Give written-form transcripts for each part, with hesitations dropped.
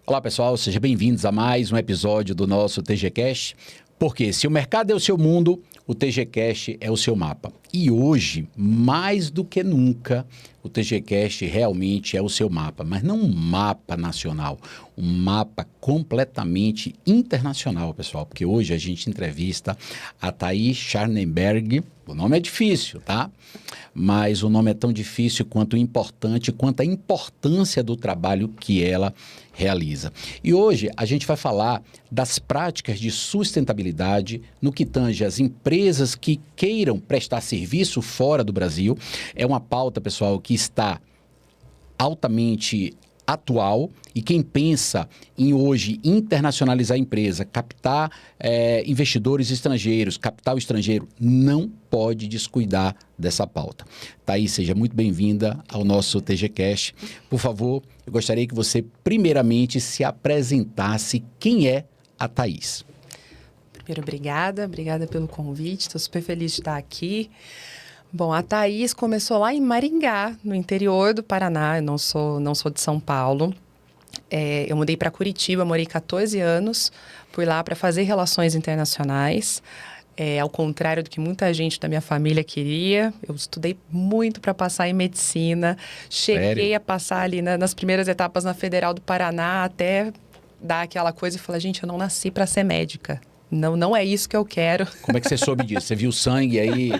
Olá pessoal, sejam bem-vindos a mais um episódio do nosso TGCast, porque se o mercado é o seu mundo, o TGCast é o seu mapa. E hoje, mais do que nunca, o TGCast realmente é o seu mapa, mas não um mapa nacional, um mapa completamente internacional, pessoal, porque hoje a gente entrevista a Thaís Scharnenberg. O nome é difícil, tá? Mas o nome é tão difícil quanto importante, quanto a importância do trabalho que ela realiza. E hoje a gente vai falar das práticas de sustentabilidade no que tange as empresas que queiram prestar serviço fora do Brasil. É uma pauta, pessoal, que está altamente atual, e quem pensa em hoje internacionalizar a empresa, captar investidores estrangeiros, capital estrangeiro, não pode descuidar dessa pauta. Thaís, seja muito bem-vinda ao nosso TGCast. Por favor, eu gostaria que você primeiramente se apresentasse. Quem é a Thaís? Primeiro, obrigada pelo convite, estou super feliz de estar aqui. Bom, a Thaís começou lá em Maringá, no interior do Paraná. Eu não sou de São Paulo. Eu mudei para Curitiba, morei 14 anos. Fui lá para fazer relações internacionais. Ao contrário do que muita gente da minha família queria. Eu estudei muito para passar em medicina. Cheguei a passar ali nas primeiras etapas na Federal do Paraná, até dar aquela coisa e falar, gente, eu não nasci para ser médica. Não é isso que eu quero. Como é que você soube disso? Você viu sangue aí?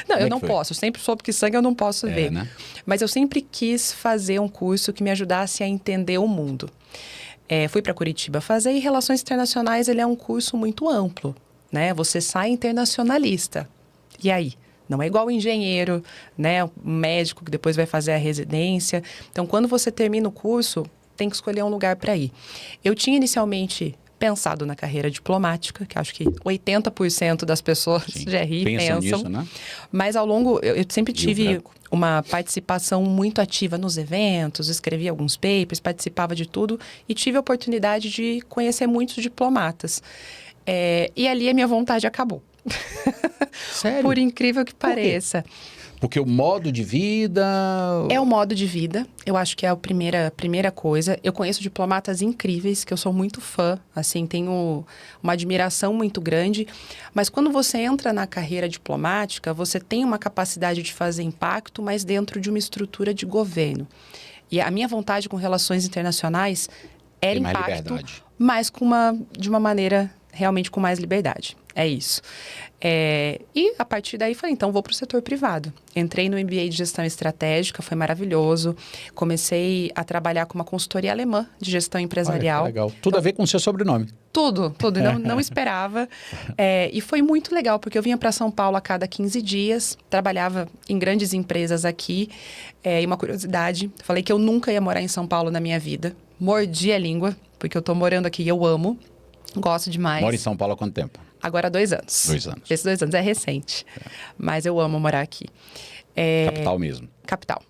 Não, eu não posso. Eu sempre soube que sangue eu não posso ver. Né? Mas eu sempre quis fazer um curso que me ajudasse a entender o mundo. Fui para Curitiba fazer, e Relações Internacionais ele é um curso muito amplo, né? Você sai internacionalista. E aí? Não é igual engenheiro, né? Um médico que depois vai fazer a residência. Então, quando você termina o curso, tem que escolher um lugar para ir. Eu tinha inicialmente pensado na carreira diplomática, que acho que 80% das pessoas pensam nisso, né? Mas ao longo, eu sempre tive uma participação muito ativa nos eventos, escrevi alguns papers, participava de tudo e tive a oportunidade de conhecer muitos diplomatas. E ali a minha vontade acabou. Sério? Por incrível que pareça. Porque o modo de vida... É o modo de vida. Eu acho que é a primeira coisa. Eu conheço diplomatas incríveis, que eu sou muito fã. Assim, tenho uma admiração muito grande. Mas quando você entra na carreira diplomática, você tem uma capacidade de fazer impacto, mas dentro de uma estrutura de governo. E a minha vontade com relações internacionais era impacto, mas de uma maneira realmente com mais liberdade. É isso. E a partir daí falei, então vou para o setor privado. Entrei no MBA de Gestão Estratégica, foi maravilhoso. Comecei a trabalhar com uma consultoria alemã de gestão empresarial. Olha, legal. Tudo a ver com o seu sobrenome. Tudo. Não esperava. E foi muito legal, porque eu vinha para São Paulo a cada 15 dias, trabalhava em grandes empresas aqui. E uma curiosidade, falei que eu nunca ia morar em São Paulo na minha vida. Mordi a língua, porque eu estou morando aqui e eu amo. Gosto demais. Mora em São Paulo há quanto tempo? Agora há 2 anos. 2 anos. Esses 2 anos é recente. Mas eu amo morar aqui. Capital mesmo. Capital.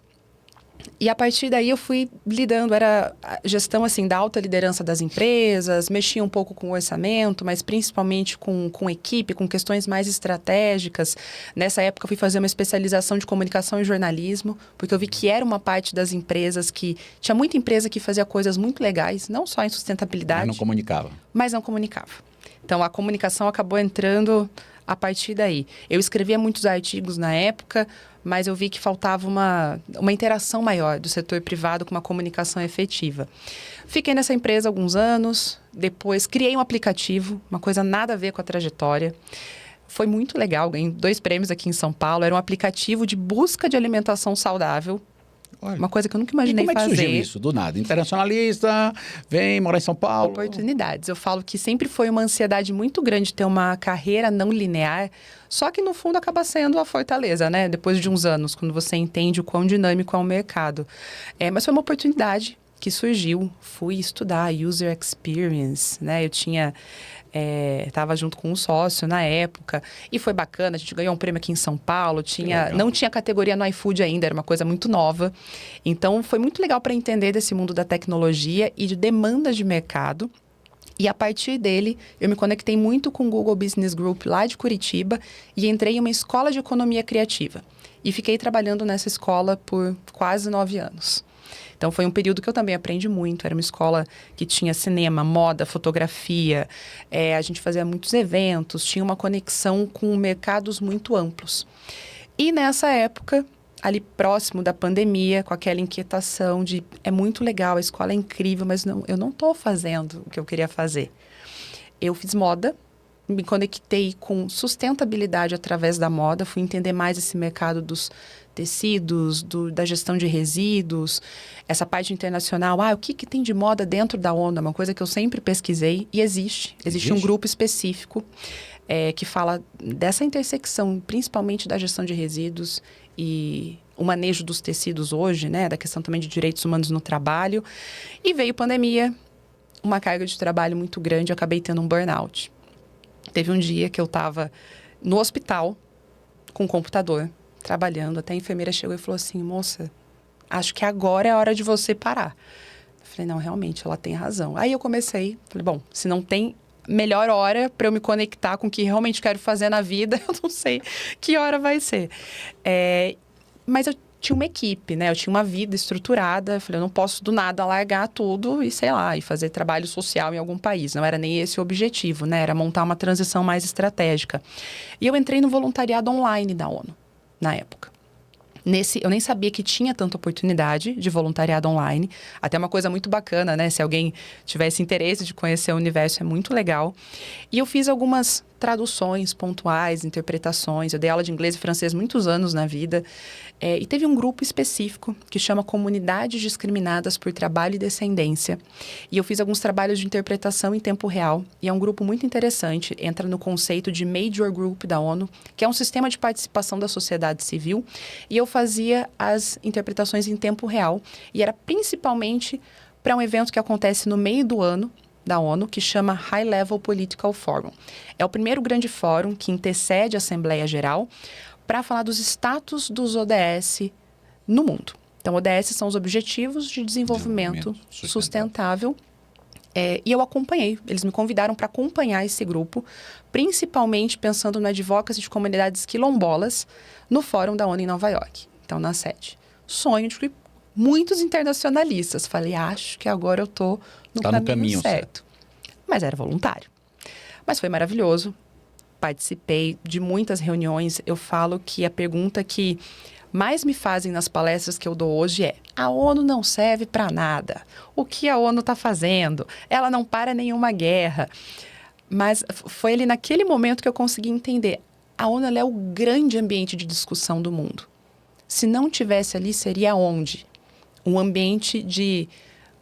E a partir daí eu fui lidando, era a gestão assim, da alta liderança das empresas, mexia um pouco com o orçamento, mas principalmente com equipe, com questões mais estratégicas. Nessa época eu fui fazer uma especialização de comunicação e jornalismo, porque eu vi que era uma parte das empresas que... Tinha muita empresa que fazia coisas muito legais, não só em sustentabilidade. Mas não comunicava. Então, a comunicação acabou entrando a partir daí. Eu escrevia muitos artigos na época, mas eu vi que faltava uma interação maior do setor privado com uma comunicação efetiva. Fiquei nessa empresa alguns anos, depois criei um aplicativo, uma coisa nada a ver com a trajetória. Foi muito legal, ganhei 2 prêmios aqui em São Paulo. Era um aplicativo de busca de alimentação saudável. Olha, uma coisa que eu nunca imaginei fazer. Como é que surgiu isso? Do nada. Internacionalista, vem morar em São Paulo. Oportunidades. Eu falo que sempre foi uma ansiedade muito grande ter uma carreira não linear, só que no fundo acaba sendo a fortaleza, né? Depois de uns anos, quando você entende o quão dinâmico é o mercado. Mas foi uma oportunidade que surgiu. Fui estudar User Experience, né? Eu tinha... Estava junto com um sócio na época e foi bacana, a gente ganhou um prêmio aqui em São Paulo, não tinha categoria no iFood ainda, era uma coisa muito nova, então foi muito legal para entender desse mundo da tecnologia e de demandas de mercado. E a partir dele, eu me conectei muito com o Google Business Group lá de Curitiba e entrei em uma escola de economia criativa. E fiquei trabalhando nessa escola por quase 9 anos. Então, foi um período que eu também aprendi muito. Era uma escola que tinha cinema, moda, fotografia. A gente fazia muitos eventos, tinha uma conexão com mercados muito amplos. E nessa época, ali próximo da pandemia, com aquela inquietação de é muito legal, a escola é incrível, mas não, eu não estou fazendo o que eu queria fazer. Eu fiz moda, me conectei com sustentabilidade através da moda, fui entender mais esse mercado dos tecidos, da gestão de resíduos, essa parte internacional. O que tem de moda dentro da ONU? É uma coisa que eu sempre pesquisei e existe. Existe um grupo específico que fala dessa intersecção, principalmente da gestão de resíduos e o manejo dos tecidos hoje, né? Da questão também de direitos humanos no trabalho. E veio pandemia, uma carga de trabalho muito grande, eu acabei tendo um burnout. Teve um dia que eu estava no hospital com o computador, trabalhando. Até a enfermeira chegou e falou assim, moça, acho que agora é a hora de você parar. Eu falei, não, realmente, ela tem razão. Aí eu comecei, falei, bom, se não tem melhor hora para eu me conectar com o que realmente quero fazer na vida, eu não sei que hora vai ser. Mas eu tinha uma equipe, né? Eu tinha uma vida estruturada. Eu falei, eu não posso do nada largar tudo e, sei lá, e fazer trabalho social em algum país. Não era nem esse o objetivo, né? Era montar uma transição mais estratégica. E eu entrei no voluntariado online da ONU, na época. Eu nem sabia que tinha tanta oportunidade de voluntariado online. Até uma coisa muito bacana, né? Se alguém tivesse interesse de conhecer o universo, é muito legal. E eu fiz algumas traduções pontuais, interpretações. Eu dei aula de inglês e francês muitos anos na vida. E teve um grupo específico que chama Comunidades Discriminadas por Trabalho e Descendência. E eu fiz alguns trabalhos de interpretação em tempo real. E é um grupo muito interessante. Entra no conceito de Major Group da ONU, que é um sistema de participação da sociedade civil. E eu fazia as interpretações em tempo real. E era principalmente para um evento que acontece no meio do ano, da ONU, que chama High Level Political Forum. É o primeiro grande fórum que antecede a Assembleia Geral para falar dos status dos ODS no mundo. Então, ODS são os Objetivos de Desenvolvimento Sustentável. E eu acompanhei, eles me convidaram para acompanhar esse grupo, principalmente pensando no advocacy de comunidades quilombolas no Fórum da ONU em Nova York, então na sede. Sonho de muitos internacionalistas. Falei, acho que agora eu estou no caminho certo. Mas era voluntário. Mas foi maravilhoso. Participei de muitas reuniões. Eu falo que a pergunta que mais me fazem nas palestras que eu dou hoje é: a ONU não serve para nada. O que a ONU está fazendo? Ela não para nenhuma guerra. Mas foi ali naquele momento que eu consegui entender. A ONU ela é o grande ambiente de discussão do mundo. Se não tivesse ali, seria onde? Um ambiente de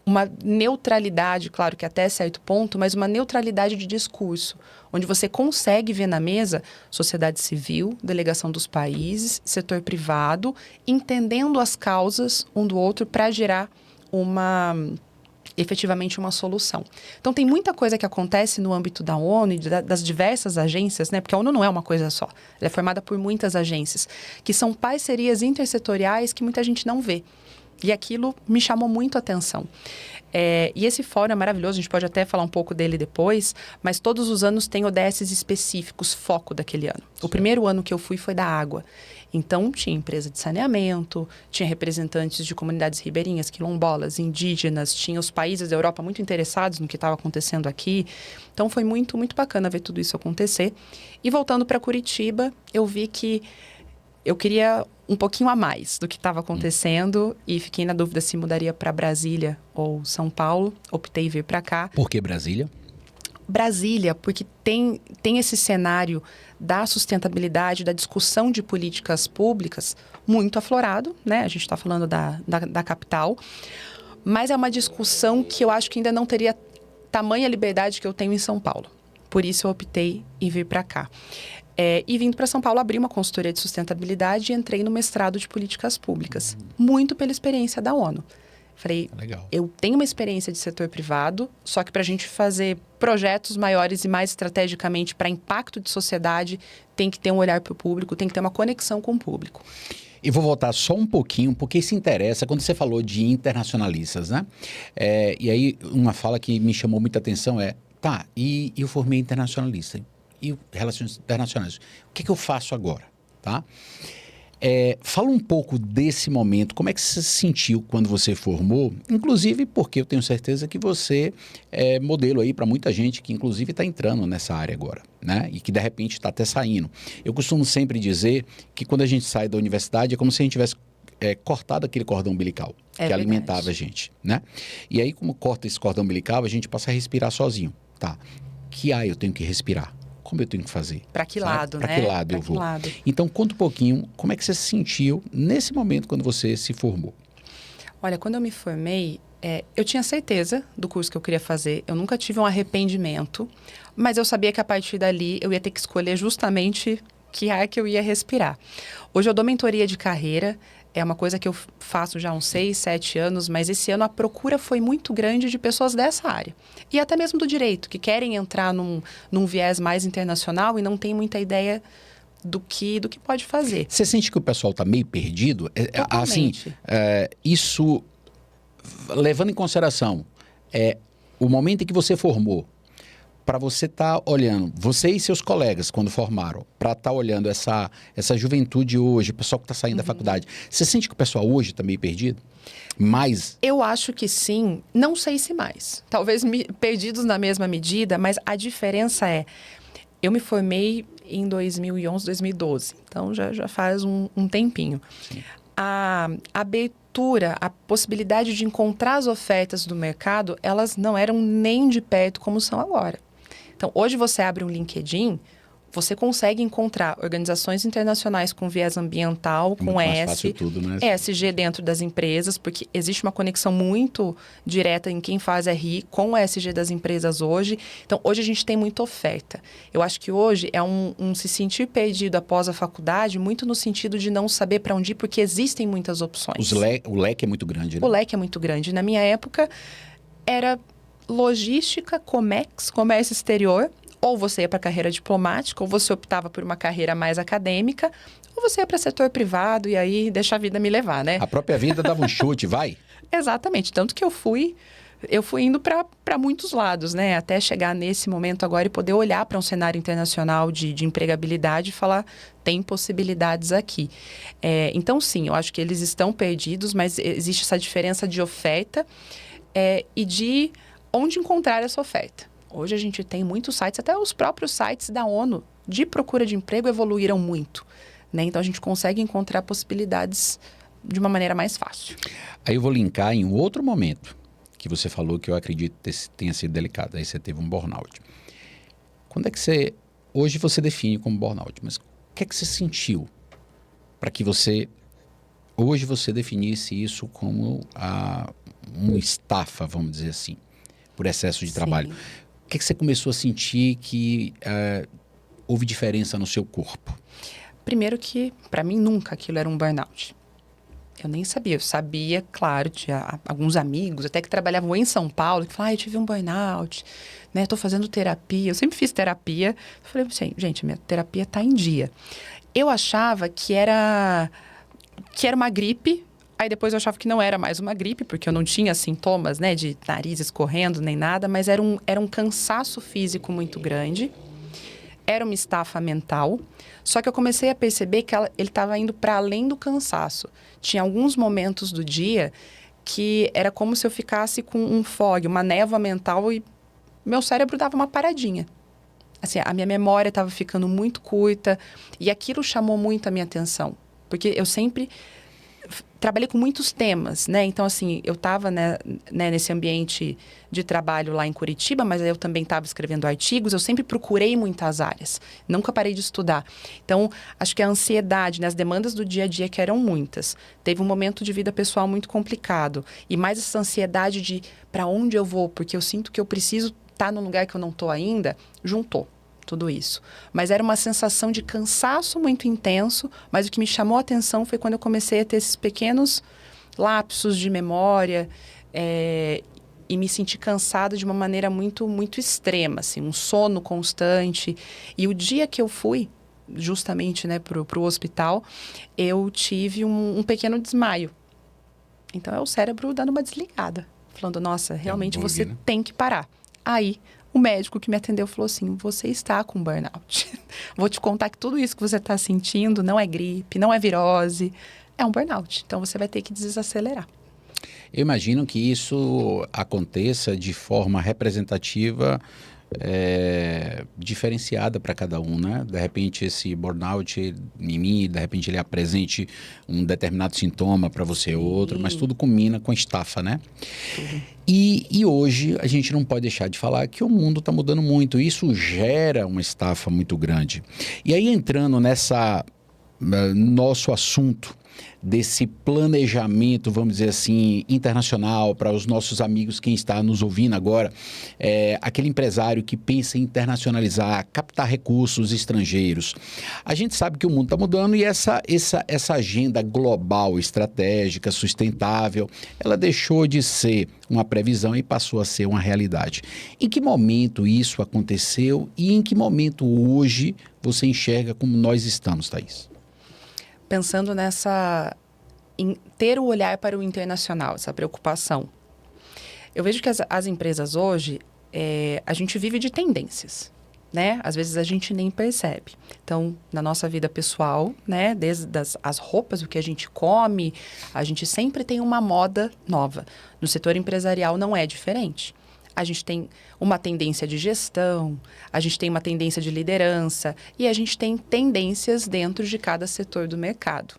uma neutralidade, claro que até certo ponto, mas uma neutralidade de discurso, onde você consegue ver na mesa sociedade civil, delegação dos países, setor privado, entendendo as causas um do outro para gerar efetivamente uma solução. Então, tem muita coisa que acontece no âmbito da ONU e das diversas agências, né? Porque a ONU não é uma coisa só. Ela é formada por muitas agências, que são parcerias intersetoriais que muita gente não vê. E aquilo me chamou muito a atenção. E esse fórum é maravilhoso, a gente pode até falar um pouco dele depois, mas todos os anos tem ODSs específicos, foco daquele ano. Certo. O primeiro ano que eu fui foi da água. Então, tinha empresa de saneamento, tinha representantes de comunidades ribeirinhas, quilombolas, indígenas, tinha os países da Europa muito interessados no que estava acontecendo aqui. Então, foi muito, muito bacana ver tudo isso acontecer. E voltando para Curitiba, eu vi que eu queria um pouquinho a mais do que estava acontecendo e fiquei na dúvida se mudaria para Brasília ou São Paulo. Optei em vir para cá. Por que Brasília? Brasília, porque tem esse cenário da sustentabilidade, da discussão de políticas públicas muito aflorado, né? A gente está falando da capital, mas é uma discussão que eu acho que ainda não teria tamanha liberdade que eu tenho em São Paulo. Por isso eu optei em vir para cá. E vindo para São Paulo, abri uma consultoria de sustentabilidade e entrei no mestrado de políticas públicas, muito pela experiência da ONU. Falei, legal. Eu tenho uma experiência de setor privado, só que para a gente fazer projetos maiores e mais estrategicamente para impacto de sociedade, tem que ter um olhar para o público, tem que ter uma conexão com o público. E vou voltar só um pouquinho, porque isso interessa quando você falou de internacionalistas, né? E aí, uma fala que me chamou muita atenção e eu formei internacionalista, e relações internacionais. O que eu faço agora, tá? Fala um pouco desse momento, como é que você se sentiu quando você formou? Inclusive porque eu tenho certeza que você é modelo aí para muita gente que inclusive está entrando nessa área agora, né? E que de repente está até saindo. Eu costumo sempre dizer que quando a gente sai da universidade é como se a gente tivesse cortado aquele cordão umbilical que alimentava a gente, né? E aí como corta esse cordão umbilical, a gente passa a respirar sozinho, tá? Que ar eu tenho que respirar? Como eu tenho que fazer? Para que lado, né? Para que lado eu vou? Então, conta um pouquinho como é que você se sentiu nesse momento quando você se formou. Olha, quando eu me formei, eu tinha certeza do curso que eu queria fazer. Eu nunca tive um arrependimento, mas eu sabia que a partir dali eu ia ter que escolher justamente que ar que eu ia respirar. Hoje eu dou mentoria de carreira. É uma coisa que eu faço já há uns 6, 7 anos, mas esse ano a procura foi muito grande de pessoas dessa área. E até mesmo do direito, que querem entrar num viés mais internacional e não tem muita ideia do que pode fazer. Você sente que o pessoal está meio perdido? Assim, isso, levando em consideração o momento em que você formou, para você estar olhando, você e seus colegas, quando formaram, para estar olhando essa juventude hoje, o pessoal que está saindo da faculdade, você sente que o pessoal hoje está meio perdido? Eu acho que sim, não sei se mais. Talvez perdidos na mesma medida, mas a diferença eu me formei em 2011, 2012, então já faz um tempinho. Sim. A abertura, a possibilidade de encontrar as ofertas do mercado, elas não eram nem de perto como são agora. Então, hoje você abre um LinkedIn, você consegue encontrar organizações internacionais com viés ambiental, com ESG dentro das empresas, porque existe uma conexão muito direta em quem faz RI com o ESG das empresas hoje. Então, hoje a gente tem muita oferta. Eu acho que hoje é um se sentir perdido após a faculdade, muito no sentido de não saber para onde ir, porque existem muitas opções. O leque é muito grande, né? O leque é muito grande. Na minha época, era logística, Comex, comércio exterior, ou você ia para a carreira diplomática, ou você optava por uma carreira mais acadêmica, ou você ia para o setor privado e aí deixa a vida me levar, né? A própria vida dava um chute, vai? Exatamente, tanto que eu fui indo para muitos lados, né? Até chegar nesse momento agora e poder olhar para um cenário internacional de empregabilidade e falar, tem possibilidades aqui. Então, sim, eu acho que eles estão perdidos, mas existe essa diferença de oferta e de onde encontrar essa oferta. Hoje a gente tem muitos sites, até os próprios sites da ONU de procura de emprego evoluíram muito, né? Então a gente consegue encontrar possibilidades de uma maneira mais fácil. Aí eu vou linkar em um outro momento que você falou que eu acredito tenha sido delicado. Aí você teve um burnout. Quando é que hoje você define como burnout, mas o que é que você sentiu para que hoje você definisse isso como uma estafa, vamos dizer assim, por excesso de trabalho? O que é que você começou a sentir que houve diferença no seu corpo? Primeiro que, para mim, nunca aquilo era um burnout. Eu nem sabia. Eu sabia, claro, tinha alguns amigos, até que trabalhavam em São Paulo, que falavam, eu tive um burnout, né? Estou fazendo terapia. Eu sempre fiz terapia. Eu falei, gente, minha terapia está em dia. Eu achava que era uma gripe. Aí depois eu achava que não era mais uma gripe, porque eu não tinha sintomas, né, de nariz escorrendo nem nada, mas era um cansaço físico muito grande, era uma estafa mental, só que eu comecei a perceber que ele estava indo para além do cansaço. Tinha alguns momentos do dia que era como se eu ficasse com um fog, uma névoa mental e meu cérebro dava uma paradinha. Assim, a minha memória estava ficando muito curta e aquilo chamou muito a minha atenção, porque eu sempre trabalhei com muitos temas, né? Então, assim, eu estava nesse ambiente de trabalho lá em Curitiba, mas eu também estava escrevendo artigos, eu sempre procurei muitas áreas, nunca parei de estudar. Então, acho que a ansiedade, né, as demandas do dia a dia, que eram muitas. Teve um momento de vida pessoal muito complicado. E mais essa ansiedade de para onde eu vou, porque eu sinto que eu preciso estar num lugar que eu não estou ainda, juntou tudo isso. Mas era uma sensação de cansaço muito intenso, mas o que me chamou a atenção foi quando eu comecei a ter esses pequenos lapsos de memória e me senti cansada de uma maneira muito, muito extrema, assim, um sono constante. E o dia que eu fui, justamente, né, pro hospital, eu tive um pequeno desmaio. Então, é o cérebro dando uma desligada, falando, nossa, realmente você tem que parar. Aí, O médico que me atendeu falou assim, você está com burnout. Vou te contar que tudo isso que você está sentindo não é gripe, não é virose, é um burnout. Então, você vai ter que desacelerar. Eu imagino que isso aconteça de forma representativa, diferenciada para cada um, né? De repente esse burnout em mim, de repente ele apresente um determinado sintoma para você ou outro, mas tudo culmina com estafa, né? E hoje a gente não pode deixar de falar que o mundo está mudando muito, isso gera uma estafa muito grande. E aí entrando nessa nosso assunto desse planejamento, vamos dizer assim, internacional para os nossos amigos, quem está nos ouvindo agora, aquele empresário que pensa em internacionalizar, captar recursos estrangeiros. A gente sabe que o mundo está mudando e essa agenda global, estratégica, sustentável, ela deixou de ser uma previsão e passou a ser uma realidade. Em que momento isso aconteceu e em que momento hoje você enxerga como nós estamos, Thaís? Pensando em ter o olhar para o internacional, essa preocupação. Eu vejo que as empresas hoje, a gente vive de tendências, né? Às vezes a gente nem percebe. Então, na nossa vida pessoal, né? Desde as roupas, o que a gente come, a gente sempre tem uma moda nova. No setor empresarial não é diferente. A gente tem uma tendência de gestão, a gente tem uma tendência de liderança e a gente tem tendências dentro de cada setor do mercado.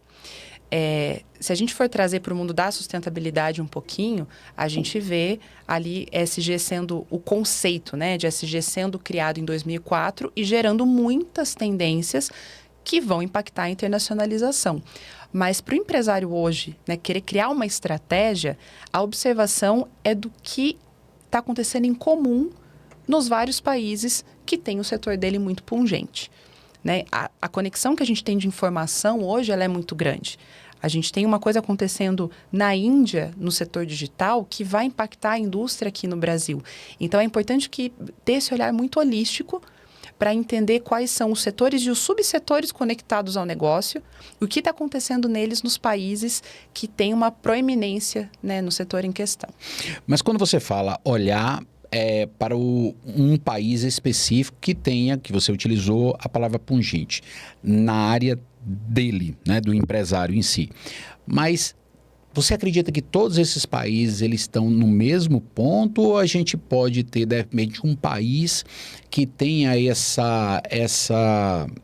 Se a gente for trazer para o mundo da sustentabilidade um pouquinho, a gente vê ali ESG sendo o conceito, né, de ESG sendo criado em 2004 e gerando muitas tendências que vão impactar a internacionalização. Mas para o empresário hoje, né, querer criar uma estratégia, a observação é do que está acontecendo em comum nos vários países que tem o setor dele muito pungente, né? A conexão que a gente tem de informação hoje ela é muito grande. A gente tem uma coisa acontecendo na Índia, no setor digital, que vai impactar a indústria aqui no Brasil. Então, é importante ter esse olhar muito holístico para entender quais são os setores e os subsetores conectados ao negócio, o que está acontecendo neles nos países que têm uma proeminência, né, no setor em questão. Mas quando você fala olhar para um país específico que você utilizou a palavra pungente, na área dele, né, do empresário em si. Mas você acredita que todos esses países eles estão no mesmo ponto ou a gente pode ter, de repente, um país que tenha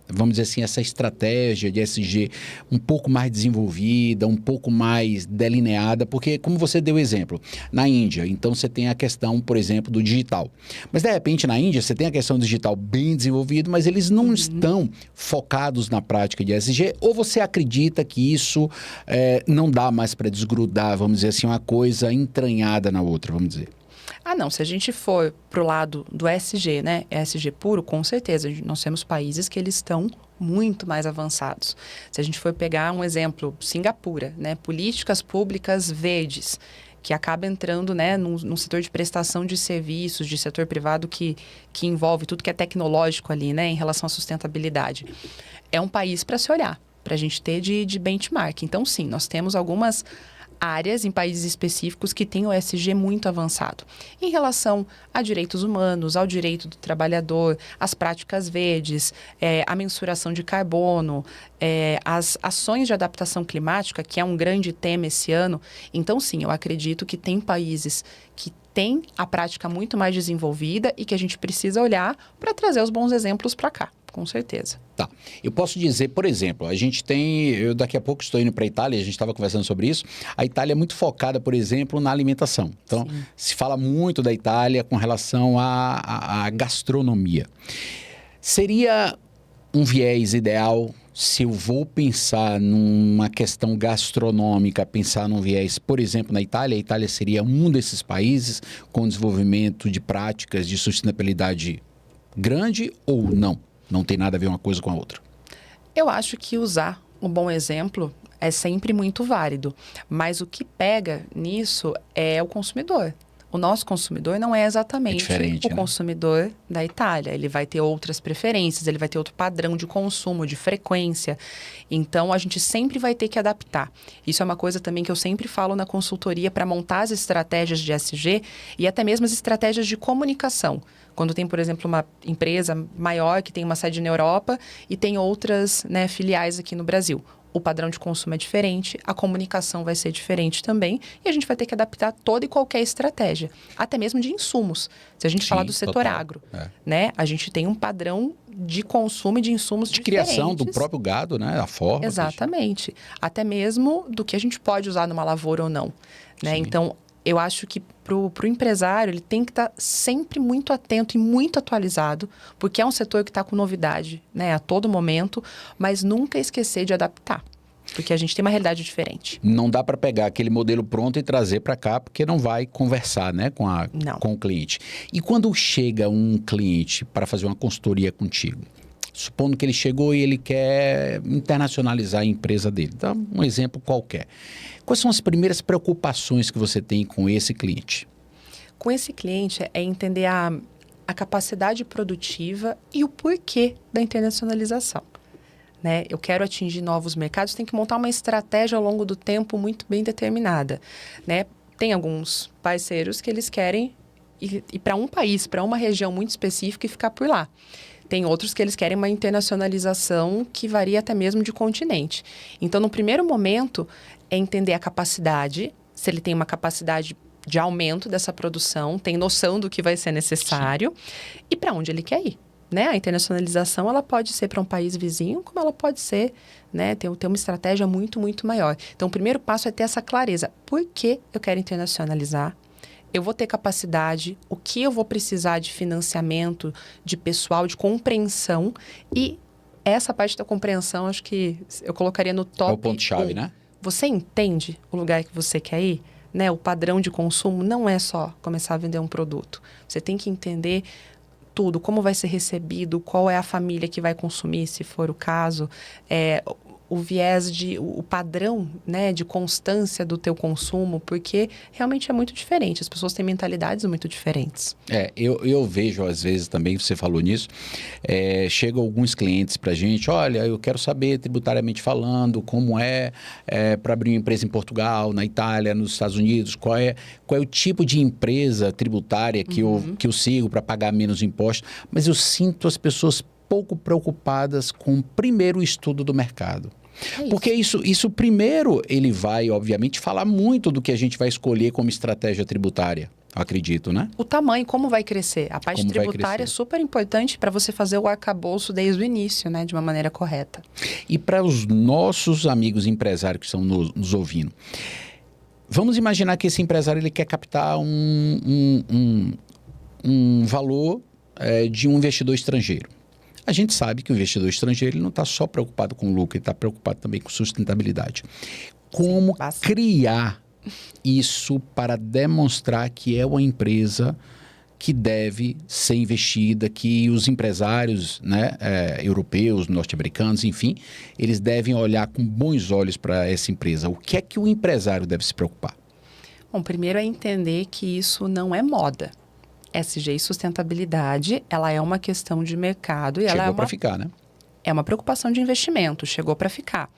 vamos dizer assim, essa estratégia de ESG um pouco mais desenvolvida, um pouco mais delineada? Porque, como você deu exemplo, na Índia, então você tem a questão, por exemplo, do digital. Mas, de repente, na Índia, você tem a questão do digital bem desenvolvido, mas eles não estão focados na prática de ESG, ou você acredita que isso não dá mais para desgrudar, vamos dizer assim, uma coisa entranhada na outra, vamos dizer? Não, se a gente for para o lado do ESG, né, ESG puro, com certeza, nós temos países que eles estão muito mais avançados. Se a gente for pegar um exemplo, Singapura, né, políticas públicas verdes, que acaba entrando, né, num setor de prestação de serviços, de setor privado que envolve tudo que é tecnológico ali, né, em relação à sustentabilidade. É um país para se olhar, para a gente ter de benchmark. Então, sim, nós temos algumas áreas em países específicos que têm o ESG muito avançado. Em relação a direitos humanos, ao direito do trabalhador, as práticas verdes, a mensuração de carbono, as ações de adaptação climática, que é um grande tema esse ano. Então, sim, eu acredito que tem países que têm a prática muito mais desenvolvida e que a gente precisa olhar para trazer os bons exemplos para cá. Com certeza. Tá. Eu posso dizer, por exemplo, eu daqui a pouco estou indo para a Itália, a gente estava conversando sobre isso. A Itália é muito focada, por exemplo, na alimentação. Então, se fala muito da Itália com relação à gastronomia. Seria um viés ideal se eu vou pensar numa questão gastronômica, pensar num viés, por exemplo, na Itália? A Itália seria um desses países com desenvolvimento de práticas de sustentabilidade grande ou não? Não tem nada a ver uma coisa com a outra. Eu acho que usar um bom exemplo é sempre muito válido. Mas o que pega nisso é o consumidor. O nosso consumidor não é exatamente o consumidor da Itália. Ele vai ter outras preferências, ele vai ter outro padrão de consumo, de frequência. Então, a gente sempre vai ter que adaptar. Isso é uma coisa também que eu sempre falo na consultoria para montar as estratégias de ESG e até mesmo as estratégias de comunicação. Quando tem, por exemplo, uma empresa maior que tem uma sede na Europa e tem outras, né, filiais aqui no Brasil. O padrão de consumo é diferente, a comunicação vai ser diferente também e a gente vai ter que adaptar toda e qualquer estratégia, até mesmo de insumos. Se a gente falar do setor agro, né, a gente tem um padrão de consumo e de insumos de diferentes. Criação do próprio gado, né, a forma. Exatamente. Até mesmo do que a gente pode usar numa lavoura ou não, né? Então, eu acho que para o empresário, ele tem que estar sempre muito atento e muito atualizado, porque é um setor que está com novidade, né, a todo momento, mas nunca esquecer de adaptar, porque a gente tem uma realidade diferente. Não dá para pegar aquele modelo pronto e trazer para cá, porque não vai conversar, né, com o cliente. E quando chega um cliente para fazer uma consultoria contigo, supondo que ele chegou e ele quer internacionalizar a empresa dele, dá um exemplo qualquer. Quais são as primeiras preocupações que você tem com esse cliente? Com esse cliente é entender a capacidade produtiva e o porquê da internacionalização. Né? Eu quero atingir novos mercados, tem que montar uma estratégia ao longo do tempo muito bem determinada. Né? Tem alguns parceiros que eles querem ir para um país, para uma região muito específica e ficar por lá. Tem outros que eles querem uma internacionalização que varia até mesmo de continente. Então, no primeiro momento, é entender a capacidade, se ele tem uma capacidade de aumento dessa produção, tem noção do que vai ser necessário e para onde ele quer ir. Né? A internacionalização ela pode ser para um país vizinho, como ela pode ser, né, ter uma estratégia muito, muito maior. Então, o primeiro passo é ter essa clareza. Por que eu quero internacionalizar? Eu vou ter capacidade, o que eu vou precisar de financiamento, de pessoal, de compreensão. E essa parte da compreensão, acho que eu colocaria no top 1. É o ponto-chave, né? Você entende o lugar que você quer ir? Né? O padrão de consumo não é só começar a vender um produto. Você tem que entender tudo, como vai ser recebido, qual é a família que vai consumir, se for o caso, o viés o padrão, né, de constância do teu consumo, porque realmente é muito diferente, as pessoas têm mentalidades muito diferentes. Eu vejo às vezes também, você falou nisso, chegam alguns clientes pra gente, olha, eu quero saber tributariamente falando, como para abrir uma empresa em Portugal, na Itália, nos Estados Unidos, qual é o tipo de empresa tributária que eu sigo para pagar menos impostos, mas eu sinto as pessoas pouco preocupadas com primeiro o estudo do mercado. Porque isso primeiro ele vai, obviamente, falar muito do que a gente vai escolher como estratégia tributária, acredito, né? O tamanho, como vai crescer. A parte tributária é super importante para você fazer o arcabouço desde o início, né? De uma maneira correta. E para os nossos amigos empresários que estão nos ouvindo, vamos imaginar que esse empresário ele quer captar um valor de um investidor estrangeiro. A gente sabe que o investidor estrangeiro ele não está só preocupado com lucro, ele está preocupado também com sustentabilidade. Como criar isso para demonstrar que é uma empresa que deve ser investida, que os empresários, né, europeus, norte-americanos, enfim, eles devem olhar com bons olhos para essa empresa. O que é que o empresário deve se preocupar? Bom, primeiro é entender que isso não é moda. ESG e sustentabilidade, ela é uma questão de mercado. E chegou para ficar, né? É uma preocupação de investimento, chegou para ficar.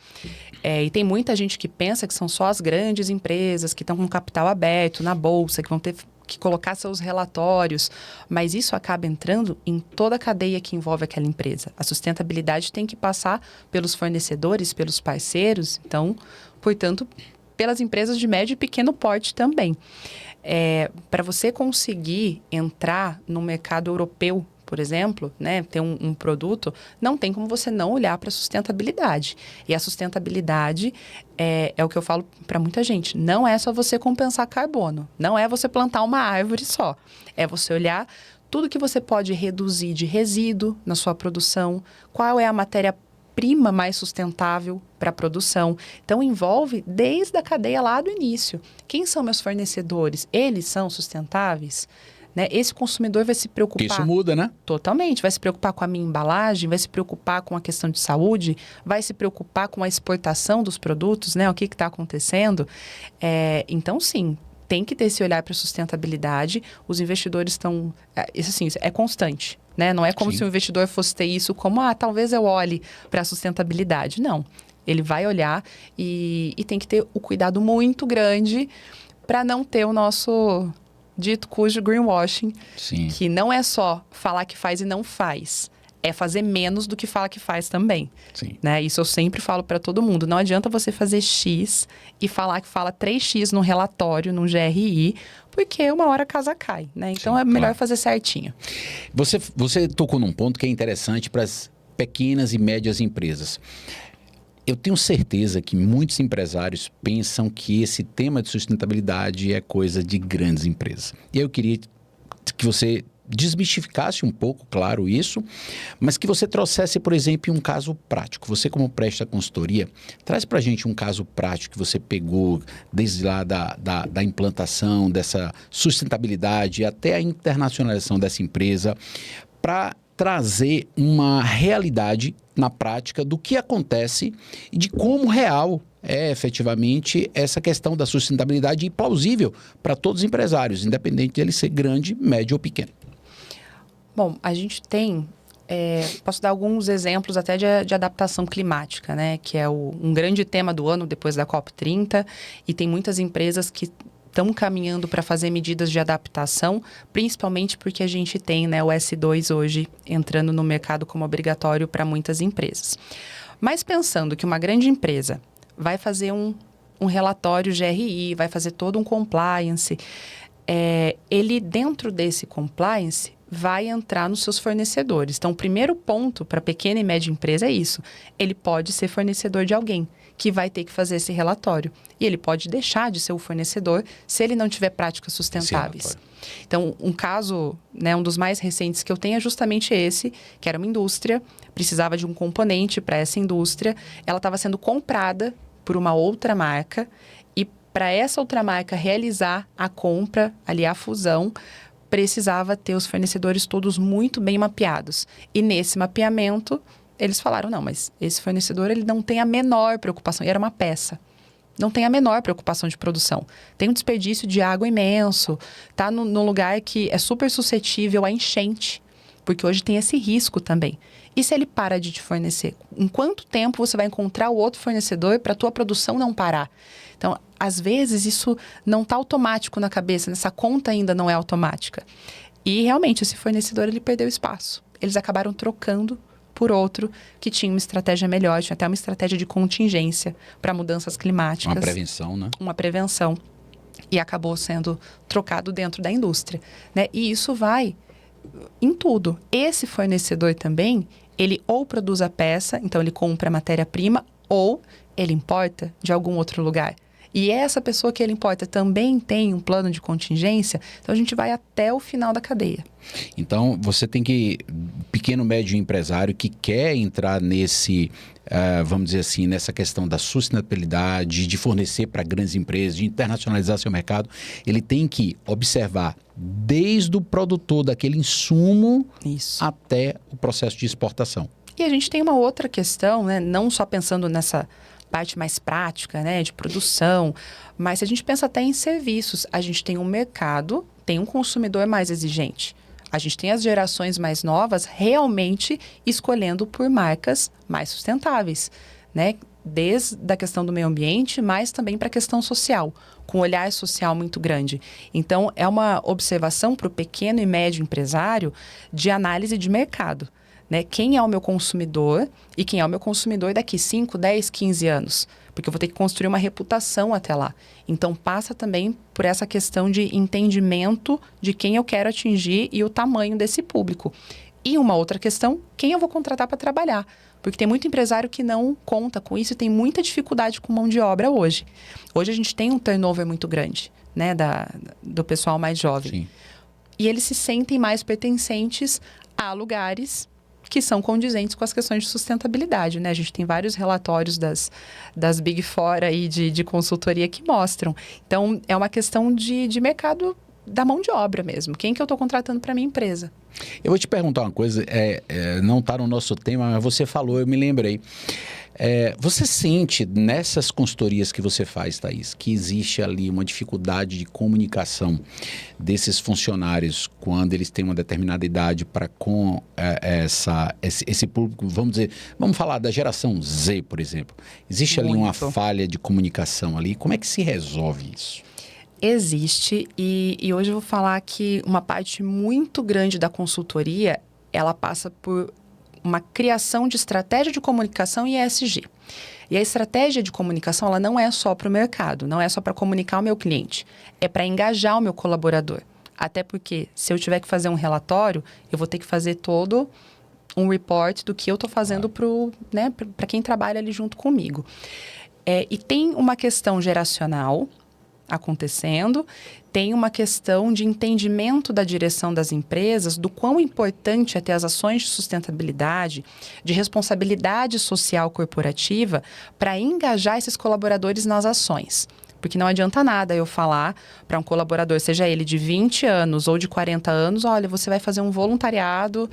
E tem muita gente que pensa que são só as grandes empresas que estão com capital aberto na bolsa, que vão ter que colocar seus relatórios, mas isso acaba entrando em toda a cadeia que envolve aquela empresa. A sustentabilidade tem que passar pelos fornecedores, pelos parceiros, então, portanto, pelas empresas de médio e pequeno porte também. Para você conseguir entrar no mercado europeu, por exemplo, né, ter um produto, não tem como você não olhar para a sustentabilidade. E a sustentabilidade é o que eu falo para muita gente. Não é só você compensar carbono. Não é você plantar uma árvore só. É você olhar tudo que você pode reduzir de resíduo na sua produção, qual é a matéria-prima mais sustentável para a produção. Então, envolve desde a cadeia lá do início. Quem são meus fornecedores? Eles são sustentáveis? Né? Esse consumidor vai se preocupar... Isso muda, né? Totalmente. Vai se preocupar com a minha embalagem, vai se preocupar com a questão de saúde, vai se preocupar com a exportação dos produtos, né? O que está acontecendo. Então, sim, tem que ter esse olhar para a sustentabilidade. Os investidores estão... Isso assim, é constante, né? Não é como se o investidor fosse ter isso como, talvez eu olhe para a sustentabilidade. Não. Ele vai olhar e tem que ter o cuidado muito grande para não ter o nosso dito cujo greenwashing, Sim. que não é só falar que faz e não faz. É fazer menos do que fala que faz também. Sim. Né? Isso eu sempre falo para todo mundo. Não adianta você fazer X e falar que fala 3X num relatório, num GRI, porque uma hora a casa cai. Né? Então Sim, é melhor claro. fazer certinho. Você tocou num ponto que é interessante para as pequenas e médias empresas. Eu tenho certeza que muitos empresários pensam que esse tema de sustentabilidade é coisa de grandes empresas. E eu queria que você desmistificasse um pouco, claro, isso, mas que você trouxesse, por exemplo, um caso prático. Você, como presta consultoria, traz para a gente um caso prático que você pegou desde lá da implantação dessa sustentabilidade até a internacionalização dessa empresa, para trazer uma realidade na prática do que acontece e de como real é efetivamente essa questão da sustentabilidade e plausível para todos os empresários, independente de ele ser grande, médio ou pequeno. Bom, a gente tem... posso dar alguns exemplos até de adaptação climática, né? Que é um grande tema do ano depois da COP30, e tem muitas empresas que estão caminhando para fazer medidas de adaptação, principalmente porque a gente tem, né, o S2 hoje entrando no mercado como obrigatório para muitas empresas. Mas pensando que uma grande empresa vai fazer um relatório GRI, vai fazer todo um compliance, ele dentro desse compliance vai entrar nos seus fornecedores. Então, o primeiro ponto para pequena e média empresa é isso. Ele pode ser fornecedor de alguém que vai ter que fazer esse relatório. E ele pode deixar de ser o fornecedor se ele não tiver práticas sustentáveis. Então, um caso, né, um dos mais recentes que eu tenho é justamente esse, que era uma indústria, precisava de um componente para essa indústria, ela estava sendo comprada por uma outra marca e para essa outra marca realizar a compra, ali a fusão, precisava ter os fornecedores todos muito bem mapeados. E nesse mapeamento, eles falaram, não, mas esse fornecedor ele não tem a menor preocupação. E era uma peça. Não tem a menor preocupação de produção. Tem um desperdício de água imenso. Está num lugar que é super suscetível à enchente. Porque hoje tem esse risco também. E se ele para de te fornecer? Em quanto tempo você vai encontrar o outro fornecedor para a tua produção não parar? Então, às vezes, isso não está automático na cabeça. Essa conta ainda não é automática. E, realmente, esse fornecedor ele perdeu espaço. Eles acabaram trocando por outro que tinha uma estratégia melhor, tinha até uma estratégia de contingência para mudanças climáticas. Uma prevenção, né? Uma prevenção. E acabou sendo trocado dentro da indústria, né? E isso vai em tudo. Esse fornecedor também, ele ou produz a peça, então ele compra a matéria-prima, ou ele importa de algum outro lugar. E essa pessoa que ele importa também tem um plano de contingência, então a gente vai até o final da cadeia. Então, você tem que, pequeno, médio empresário que quer entrar nesse, vamos dizer assim, nessa questão da sustentabilidade, de fornecer para grandes empresas, de internacionalizar seu mercado, ele tem que observar desde o produtor daquele insumo até o processo de exportação. E a gente tem uma outra questão, né? Não só pensando nessa parte mais prática, né, de produção, mas se a gente pensa até em serviços, a gente tem um mercado, tem um consumidor mais exigente. A gente tem as gerações mais novas realmente escolhendo por marcas mais sustentáveis, né? Desde a questão do meio ambiente, mas também para a questão social, com um olhar social muito grande. Então, é uma observação para o pequeno e médio empresário de análise de mercado. Né? Quem é o meu consumidor e quem é o meu consumidor daqui 5, 10, 15 anos. Porque eu vou ter que construir uma reputação até lá. Então, passa também por essa questão de entendimento de quem eu quero atingir e o tamanho desse público. E uma outra questão, quem eu vou contratar para trabalhar. Porque tem muito empresário que não conta com isso e tem muita dificuldade com mão de obra hoje. Hoje a gente tem um turnover muito grande, né, do pessoal mais jovem. Sim. E eles se sentem mais pertencentes a lugares que são condizentes com as questões de sustentabilidade, né? A gente tem vários relatórios das Big Four aí de consultoria que mostram. Então, é uma questão de mercado da mão de obra mesmo. Quem que eu estou contratando para minha empresa? Eu vou te perguntar uma coisa, não está no nosso tema, mas você falou, eu me lembrei. Você sente nessas consultorias que você faz, Thaís, que existe ali uma dificuldade de comunicação desses funcionários quando eles têm uma determinada idade para com esse público, vamos falar da geração Z, por exemplo. Existe ali uma falha de comunicação ali. Como é que se resolve isso? Existe, e hoje eu vou falar que uma parte muito grande da consultoria, ela passa por uma criação de estratégia de comunicação e ESG. E a estratégia de comunicação, ela não é só para o mercado, não é só para comunicar o meu cliente, é para engajar o meu colaborador. Até porque, se eu tiver que fazer um relatório, eu vou ter que fazer todo um report do que eu estou fazendo para quem trabalha ali junto comigo. E tem uma questão geracional acontecendo, tem uma questão de entendimento da direção das empresas, do quão importante é ter as ações de sustentabilidade, de responsabilidade social corporativa, para engajar esses colaboradores nas ações. Porque não adianta nada eu falar para um colaborador, seja ele de 20 anos ou de 40 anos, olha, você vai fazer um voluntariado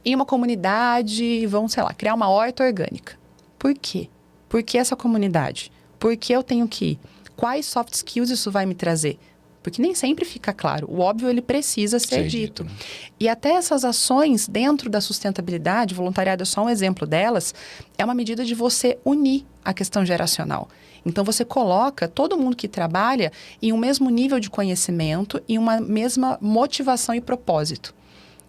em uma comunidade, vão, sei lá, criar uma horta orgânica. Por quê? Por que essa comunidade? Por que eu tenho que ir? Quais soft skills isso vai me trazer? Porque nem sempre fica claro. O óbvio, ele precisa ser dito. E até essas ações dentro da sustentabilidade, voluntariado é só um exemplo delas, é uma medida de você unir a questão geracional. Então, você coloca todo mundo que trabalha em um mesmo nível de conhecimento, em uma mesma motivação e propósito.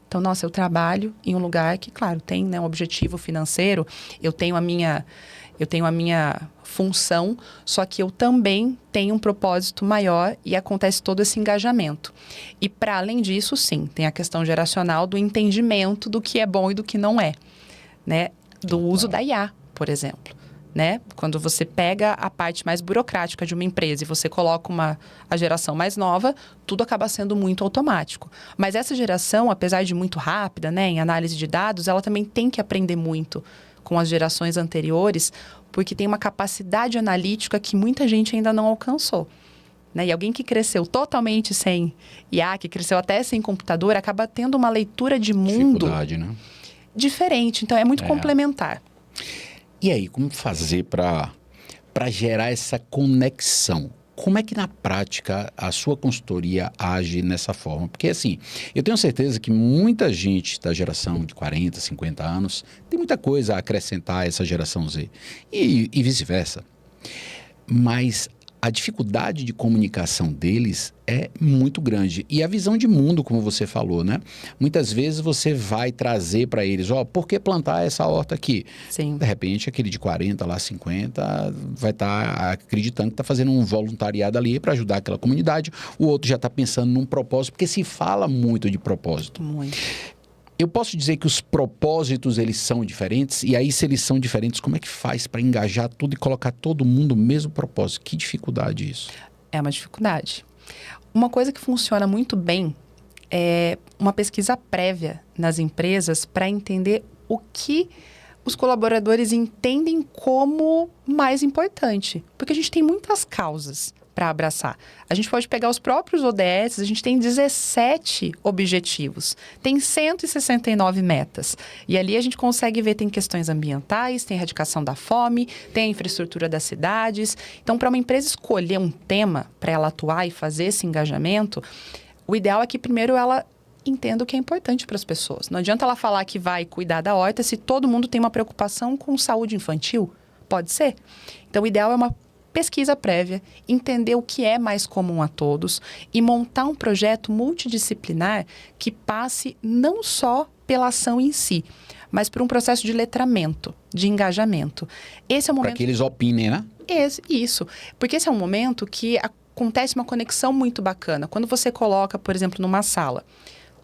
Então, nossa, eu trabalho em um lugar que, claro, tem um objetivo financeiro, eu tenho a minha função, só que eu também tenho um propósito maior e acontece todo esse engajamento. E para além disso, sim, tem a questão geracional do entendimento do que é bom e do que não é, né? Do uso da IA, por exemplo, né? Quando você pega a parte mais burocrática de uma empresa e você coloca a geração mais nova, tudo acaba sendo muito automático. Mas essa geração, apesar de muito rápida, né, em análise de dados, ela também tem que aprender muito com as gerações anteriores, porque tem uma capacidade analítica que muita gente ainda não alcançou. Né? E alguém que cresceu totalmente sem IA, que cresceu até sem computador, acaba tendo uma leitura de mundo diferente. Então, é muito complementar. E aí, como fazer para gerar essa conexão? Como é que, na prática, a sua consultoria age nessa forma? Porque, assim, eu tenho certeza que muita gente da geração de 40, 50 anos tem muita coisa a acrescentar a essa geração Z. E vice-versa. Mas a dificuldade de comunicação deles é muito grande. E a visão de mundo, como você falou, né? Muitas vezes você vai trazer para eles, por que plantar essa horta aqui? Sim. De repente, aquele de 40, lá 50, vai estar acreditando que está fazendo um voluntariado ali para ajudar aquela comunidade. O outro já está pensando num propósito, porque se fala muito de propósito. Muito. Eu posso dizer que os propósitos, eles são diferentes? E aí, se eles são diferentes, como é que faz para engajar tudo e colocar todo mundo no mesmo propósito? Que dificuldade isso? É uma dificuldade. Uma coisa que funciona muito bem é uma pesquisa prévia nas empresas para entender o que os colaboradores entendem como mais importante. Porque a gente tem muitas causas para abraçar. A gente pode pegar os próprios ODS, a gente tem 17 objetivos, tem 169 metas. E ali a gente consegue ver, tem questões ambientais, tem erradicação da fome, tem a infraestrutura das cidades. Então, para uma empresa escolher um tema para ela atuar e fazer esse engajamento, o ideal é que primeiro ela entenda o que é importante para as pessoas. Não adianta ela falar que vai cuidar da horta se todo mundo tem uma preocupação com saúde infantil. Pode ser. Então, o ideal é uma pesquisa prévia, entender o que é mais comum a todos e montar um projeto multidisciplinar que passe não só pela ação em si, mas por um processo de letramento, de engajamento. Esse é o momento... Para que eles opinem, né? Isso. Porque esse é um momento que acontece uma conexão muito bacana. Quando você coloca, por exemplo, numa sala,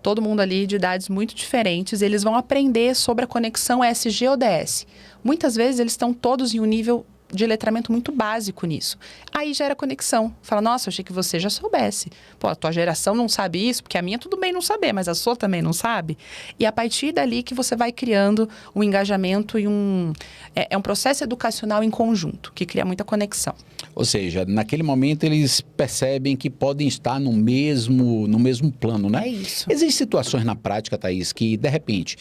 todo mundo ali de idades muito diferentes, eles vão aprender sobre a conexão ESG-ODS. Muitas vezes eles estão todos em um nível de letramento muito básico nisso. Aí gera conexão. Fala, nossa, eu achei que você já soubesse. Pô, a tua geração não sabe isso, porque a minha tudo bem não saber, mas a sua também não sabe. E a partir dali que você vai criando um engajamento e um processo educacional em conjunto, que cria muita conexão. Ou seja, naquele momento eles percebem que podem estar no mesmo plano, né? É isso. Existem situações na prática, Thaís, que de repente...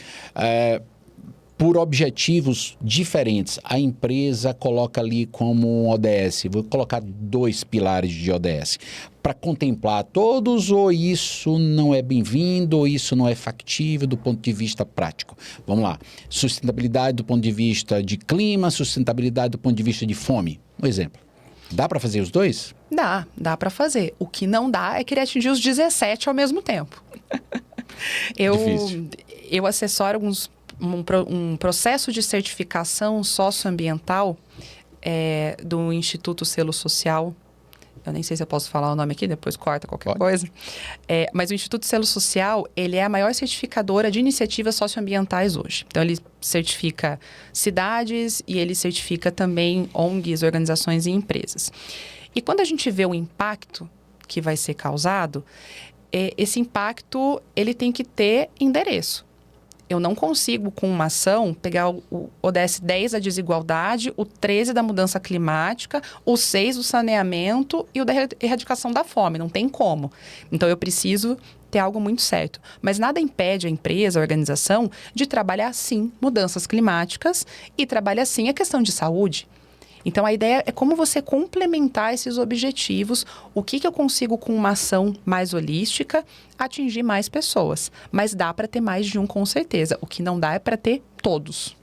por objetivos diferentes. A empresa coloca ali como um ODS, vou colocar 2 pilares de ODS, para contemplar todos, ou isso não é bem-vindo, ou isso não é factível do ponto de vista prático. Vamos lá. Sustentabilidade do ponto de vista de clima, sustentabilidade do ponto de vista de fome. Um exemplo. Dá para fazer os 2? Dá para fazer. O que não dá é querer atingir os 17 ao mesmo tempo. Eu assessoro um processo de certificação socioambiental do Instituto Selo Social. Eu nem sei se eu posso falar o nome aqui, depois corta qualquer coisa. Mas o Instituto Selo Social, ele é a maior certificadora de iniciativas socioambientais hoje. Então, ele certifica cidades e ele certifica também ONGs, organizações e empresas. E quando a gente vê o impacto que vai ser causado, esse impacto ele tem que ter endereço. Eu não consigo, com uma ação, pegar o ODS 10 da desigualdade, o 13 da mudança climática, o 6 do saneamento e o da erradicação da fome. Não tem como. Então, eu preciso ter algo muito certo. Mas nada impede a empresa, a organização, de trabalhar, sim, mudanças climáticas e trabalhar, sim, a questão de saúde. Então, a ideia é como você complementar esses objetivos, o que eu consigo com uma ação mais holística, atingir mais pessoas. Mas dá para ter mais de um, com certeza. O que não dá é para ter todos.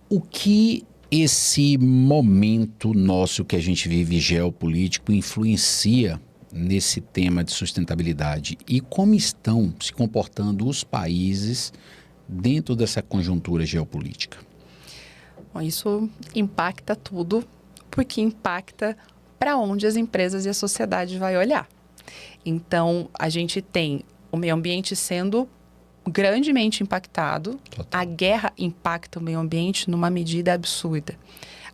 O que esse momento nosso que a gente vive geopolítico influencia nesse tema de sustentabilidade? E como estão se comportando os países dentro dessa conjuntura geopolítica? Isso impacta tudo, porque impacta para onde as empresas e a sociedade vai olhar. Então, a gente tem o meio ambiente sendo grandemente impactado. Total. A guerra impacta o meio ambiente numa medida absurda.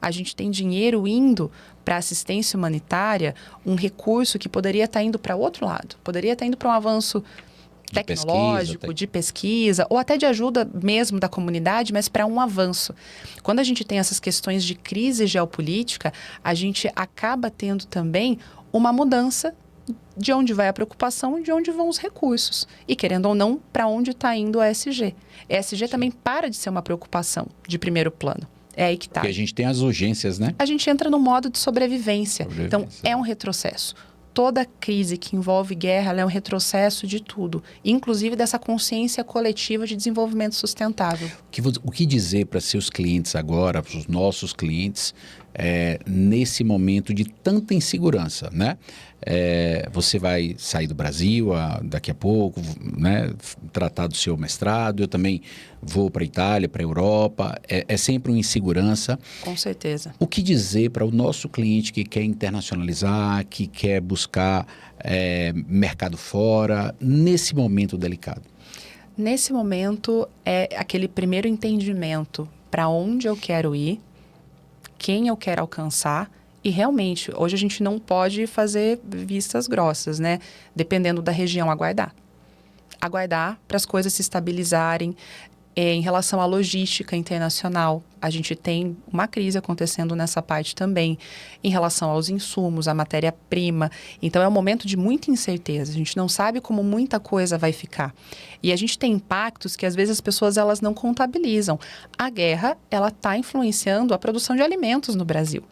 A gente tem dinheiro indo para assistência humanitária, um recurso que poderia estar indo para outro lado. Poderia estar indo para um avanço tecnológico, de pesquisa, ou até de ajuda mesmo da comunidade, mas para um avanço. Quando a gente tem essas questões de crise geopolítica, a gente acaba tendo também uma mudança de onde vai a preocupação e de onde vão os recursos. E, querendo ou não, para onde está indo a ESG. A ESG também para de ser uma preocupação de primeiro plano. É aí que está. Porque a gente tem as urgências, né? A gente entra no modo de sobrevivência. Então, é um retrocesso. Toda crise que envolve guerra, ela é um retrocesso de tudo, inclusive dessa consciência coletiva de desenvolvimento sustentável. O que dizer para seus clientes agora, para os nossos clientes, nesse momento de tanta insegurança, né? Você vai sair do Brasil daqui a pouco, né? Tratar do seu mestrado, eu também vou para a Itália, para a Europa, é sempre uma insegurança. Com certeza. O que dizer para o nosso cliente que quer internacionalizar, que quer buscar mercado fora, nesse momento delicado? Nesse momento, é aquele primeiro entendimento para onde eu quero ir, quem eu quero alcançar. E realmente, hoje a gente não pode fazer vistas grossas, né? Dependendo da região, aguardar. Aguardar para as coisas se estabilizarem. Em relação à logística internacional, a gente tem uma crise acontecendo nessa parte também. Em relação aos insumos, à matéria-prima. Então, é um momento de muita incerteza. A gente não sabe como muita coisa vai ficar. E a gente tem impactos que, às vezes, as pessoas elas não contabilizam. A guerra, ela está influenciando a produção de alimentos no Brasil.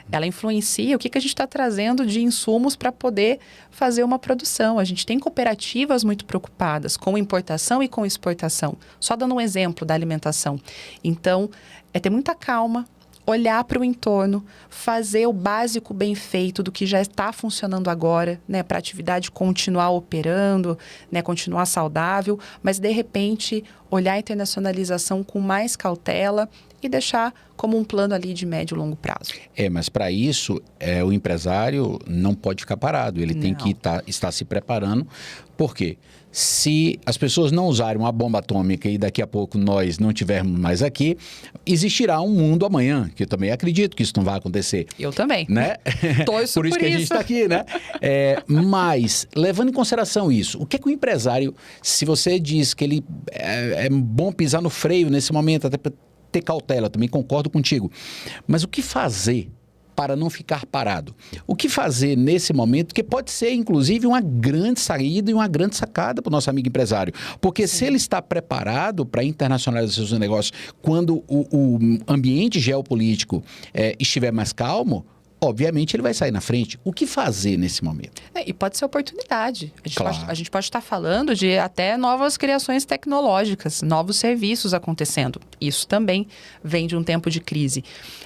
Ela influencia o que a gente está trazendo de insumos para poder fazer uma produção. A gente tem cooperativas muito preocupadas com importação e com exportação. Só dando um exemplo da alimentação. Então, é ter muita calma, olhar para o entorno, fazer o básico bem feito do que já está funcionando agora, né, para a atividade continuar operando, né, continuar saudável, mas, de repente, olhar a internacionalização com mais cautela e deixar como um plano ali de médio e longo prazo. Mas para isso, o empresário não pode ficar parado, ele tem que estar se preparando. Por quê? Se as pessoas não usarem uma bomba atômica e daqui a pouco nós não tivermos mais aqui, existirá um mundo amanhã, que eu também acredito que isso não vai acontecer. Eu também. Né? Torço por isso que a gente está aqui, né? Mas, levando em consideração isso, o que o empresário, se você diz que ele é bom pisar no freio nesse momento, até para ter cautela, também concordo contigo. Mas o que fazer para não ficar parado. O que fazer nesse momento, que pode ser, inclusive, uma grande saída e uma grande sacada para o nosso amigo empresário. Porque se ele está preparado para internacionalizar seus negócios quando o ambiente geopolítico estiver mais calmo, obviamente ele vai sair na frente. O que fazer nesse momento? E pode ser oportunidade. Claro. A gente pode estar falando de até novas criações tecnológicas, novos serviços acontecendo. Isso também vem de um tempo de crise.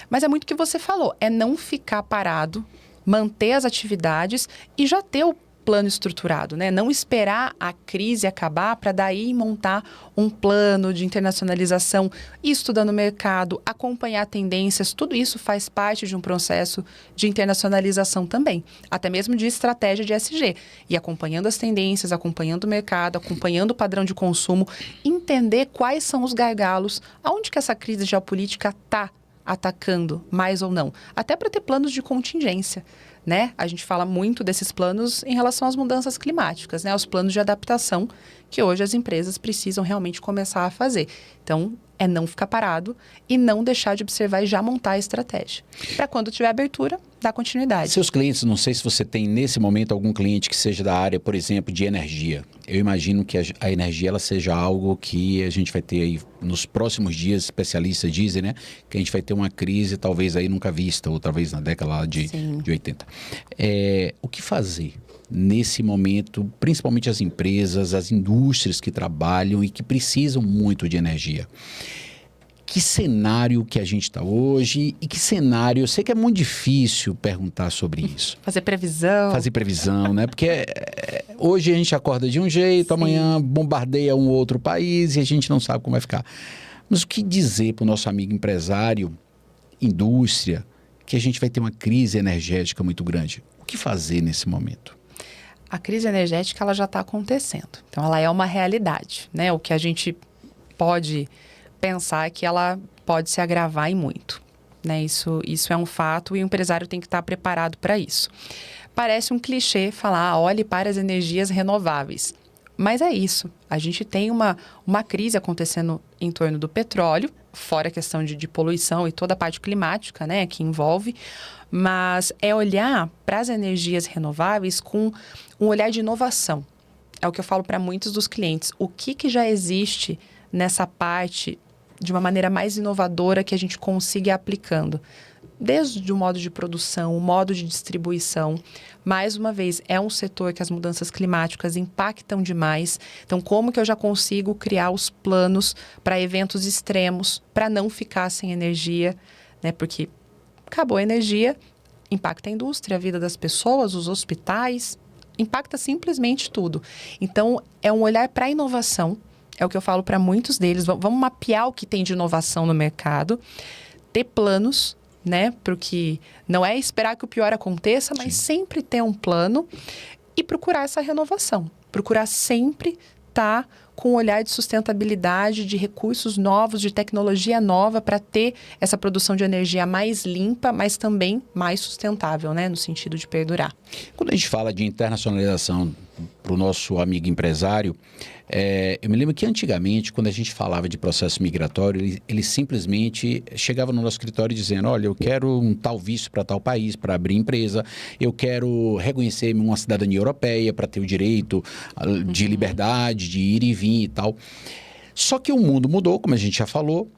Mas é muito o que você falou, é não ficar parado, manter as atividades e já ter o plano estruturado, né? Não esperar a crise acabar para daí montar um plano de internacionalização, estudando o mercado, acompanhar tendências, tudo isso faz parte de um processo de internacionalização também, até mesmo de estratégia de ESG. E acompanhando as tendências, acompanhando o mercado, acompanhando o padrão de consumo, entender quais são os gargalos, aonde que essa crise geopolítica está atacando, mais ou não. Até para ter planos de contingência. Né? A gente fala muito desses planos em relação às mudanças climáticas, né? Os planos de adaptação que hoje as empresas precisam realmente começar a fazer. Então, é não ficar parado e não deixar de observar e já montar a estratégia. Para quando tiver abertura, dar continuidade. Seus clientes, não sei se você tem nesse momento algum cliente que seja da área, por exemplo, de energia. Eu imagino que a energia ela seja algo que a gente vai ter aí nos próximos dias, especialistas dizem, né? Que a gente vai ter uma crise talvez aí nunca vista, ou talvez na década lá de 80. O que fazer nesse momento, principalmente as empresas, as indústrias que trabalham e que precisam muito de energia? Que cenário que a gente está hoje e que cenário... Eu sei que é muito difícil perguntar sobre isso. Fazer previsão, né? Porque hoje a gente acorda de um jeito, amanhã bombardeia um outro país e a gente não sabe como vai ficar. Mas o que dizer para o nosso amigo empresário, indústria, que a gente vai ter uma crise energética muito grande? O que fazer nesse momento? A crise energética ela já está acontecendo. Então, ela é uma realidade, né? O que a gente pode pensar é que ela pode se agravar e muito, né? Isso é um fato e o empresário tem que estar preparado para isso. Parece um clichê falar, olhe para as energias renováveis. Mas é isso. A gente tem uma crise acontecendo em torno do petróleo, fora a questão de poluição e toda a parte climática, né, que envolve. Mas é olhar para as energias renováveis com um olhar de inovação. É o que eu falo para muitos dos clientes. O que já existe nessa parte de uma maneira mais inovadora que a gente consiga ir aplicando? Desde o modo de produção, o modo de distribuição. Mais uma vez, é um setor que as mudanças climáticas impactam demais. Então, como que eu já consigo criar os planos para eventos extremos, para não ficar sem energia, né? Porque acabou a energia, impacta a indústria, a vida das pessoas, os hospitais, impacta simplesmente tudo. Então, é um olhar para a inovação, é o que eu falo para muitos deles. Vamos mapear o que tem de inovação no mercado, ter planos, né? Porque não é esperar que o pior aconteça, mas sempre ter um plano e procurar essa renovação. Procurar sempre estar com um olhar de sustentabilidade, de recursos novos, de tecnologia nova para ter essa produção de energia mais limpa, mas também mais sustentável, né? No sentido de perdurar. Quando a gente fala de internacionalização para o nosso amigo empresário, eu me lembro que antigamente, quando a gente falava de processo migratório, ele simplesmente chegava no nosso escritório dizendo, olha, eu quero um tal visto para tal país, para abrir empresa, eu quero reconhecer uma cidadania europeia para ter o direito de liberdade, de ir e vir e tal. Só que o mundo mudou, como a gente já falou.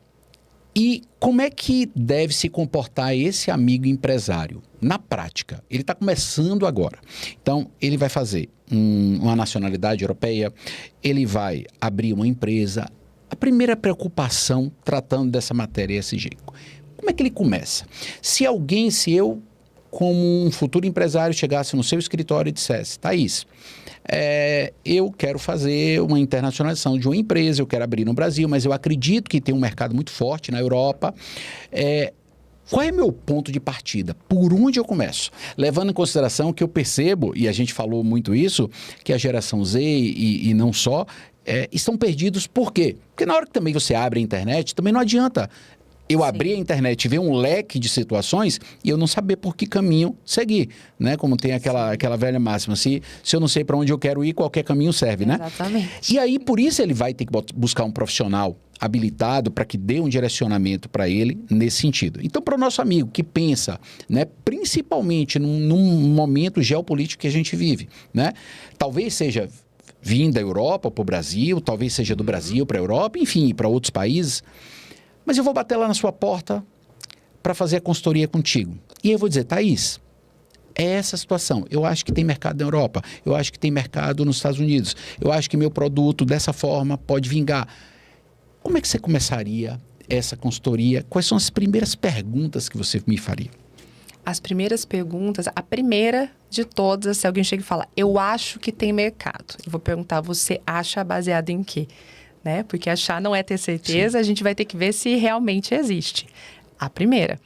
E como é que deve se comportar esse amigo empresário? Na prática, ele está começando agora. Então, ele vai fazer uma nacionalidade europeia, ele vai abrir uma empresa. A primeira preocupação tratando dessa matéria ESG, como é que ele começa? Se eu, como um futuro empresário, chegasse no seu escritório e dissesse, Thaís, eu quero fazer uma internacionalização de uma empresa, eu quero abrir no Brasil, mas eu acredito que tem um mercado muito forte na Europa. Qual é meu ponto de partida? Por onde eu começo? Levando em consideração que eu percebo, e a gente falou muito isso, que a geração Z e não só, estão perdidos. Por quê? Porque na hora que também você abre a internet, também não adianta eu abrir a internet e ver um leque de situações e eu não saber por que caminho seguir, né? Como tem aquela velha máxima, se eu não sei para onde eu quero ir, qualquer caminho serve, né? Exatamente. E aí, por isso, ele vai ter que buscar um profissional habilitado para que dê um direcionamento para ele nesse sentido. Então, para o nosso amigo que pensa, né, principalmente num momento geopolítico que a gente vive, né, talvez seja vindo da Europa para o Brasil, talvez seja do Brasil para a Europa, enfim, para outros países, mas eu vou bater lá na sua porta para fazer a consultoria contigo. E eu vou dizer, Thaís, é essa a situação. Eu acho que tem mercado na Europa, eu acho que tem mercado nos Estados Unidos, eu acho que meu produto dessa forma pode vingar. Como é que você começaria essa consultoria? Quais são as primeiras perguntas que você me faria? As primeiras perguntas, a primeira de todas, se alguém chega e fala, eu acho que tem mercado. Eu vou perguntar, você acha baseado em quê? Né? Porque achar não é ter certeza, a gente vai ter que ver se realmente existe. A primeira,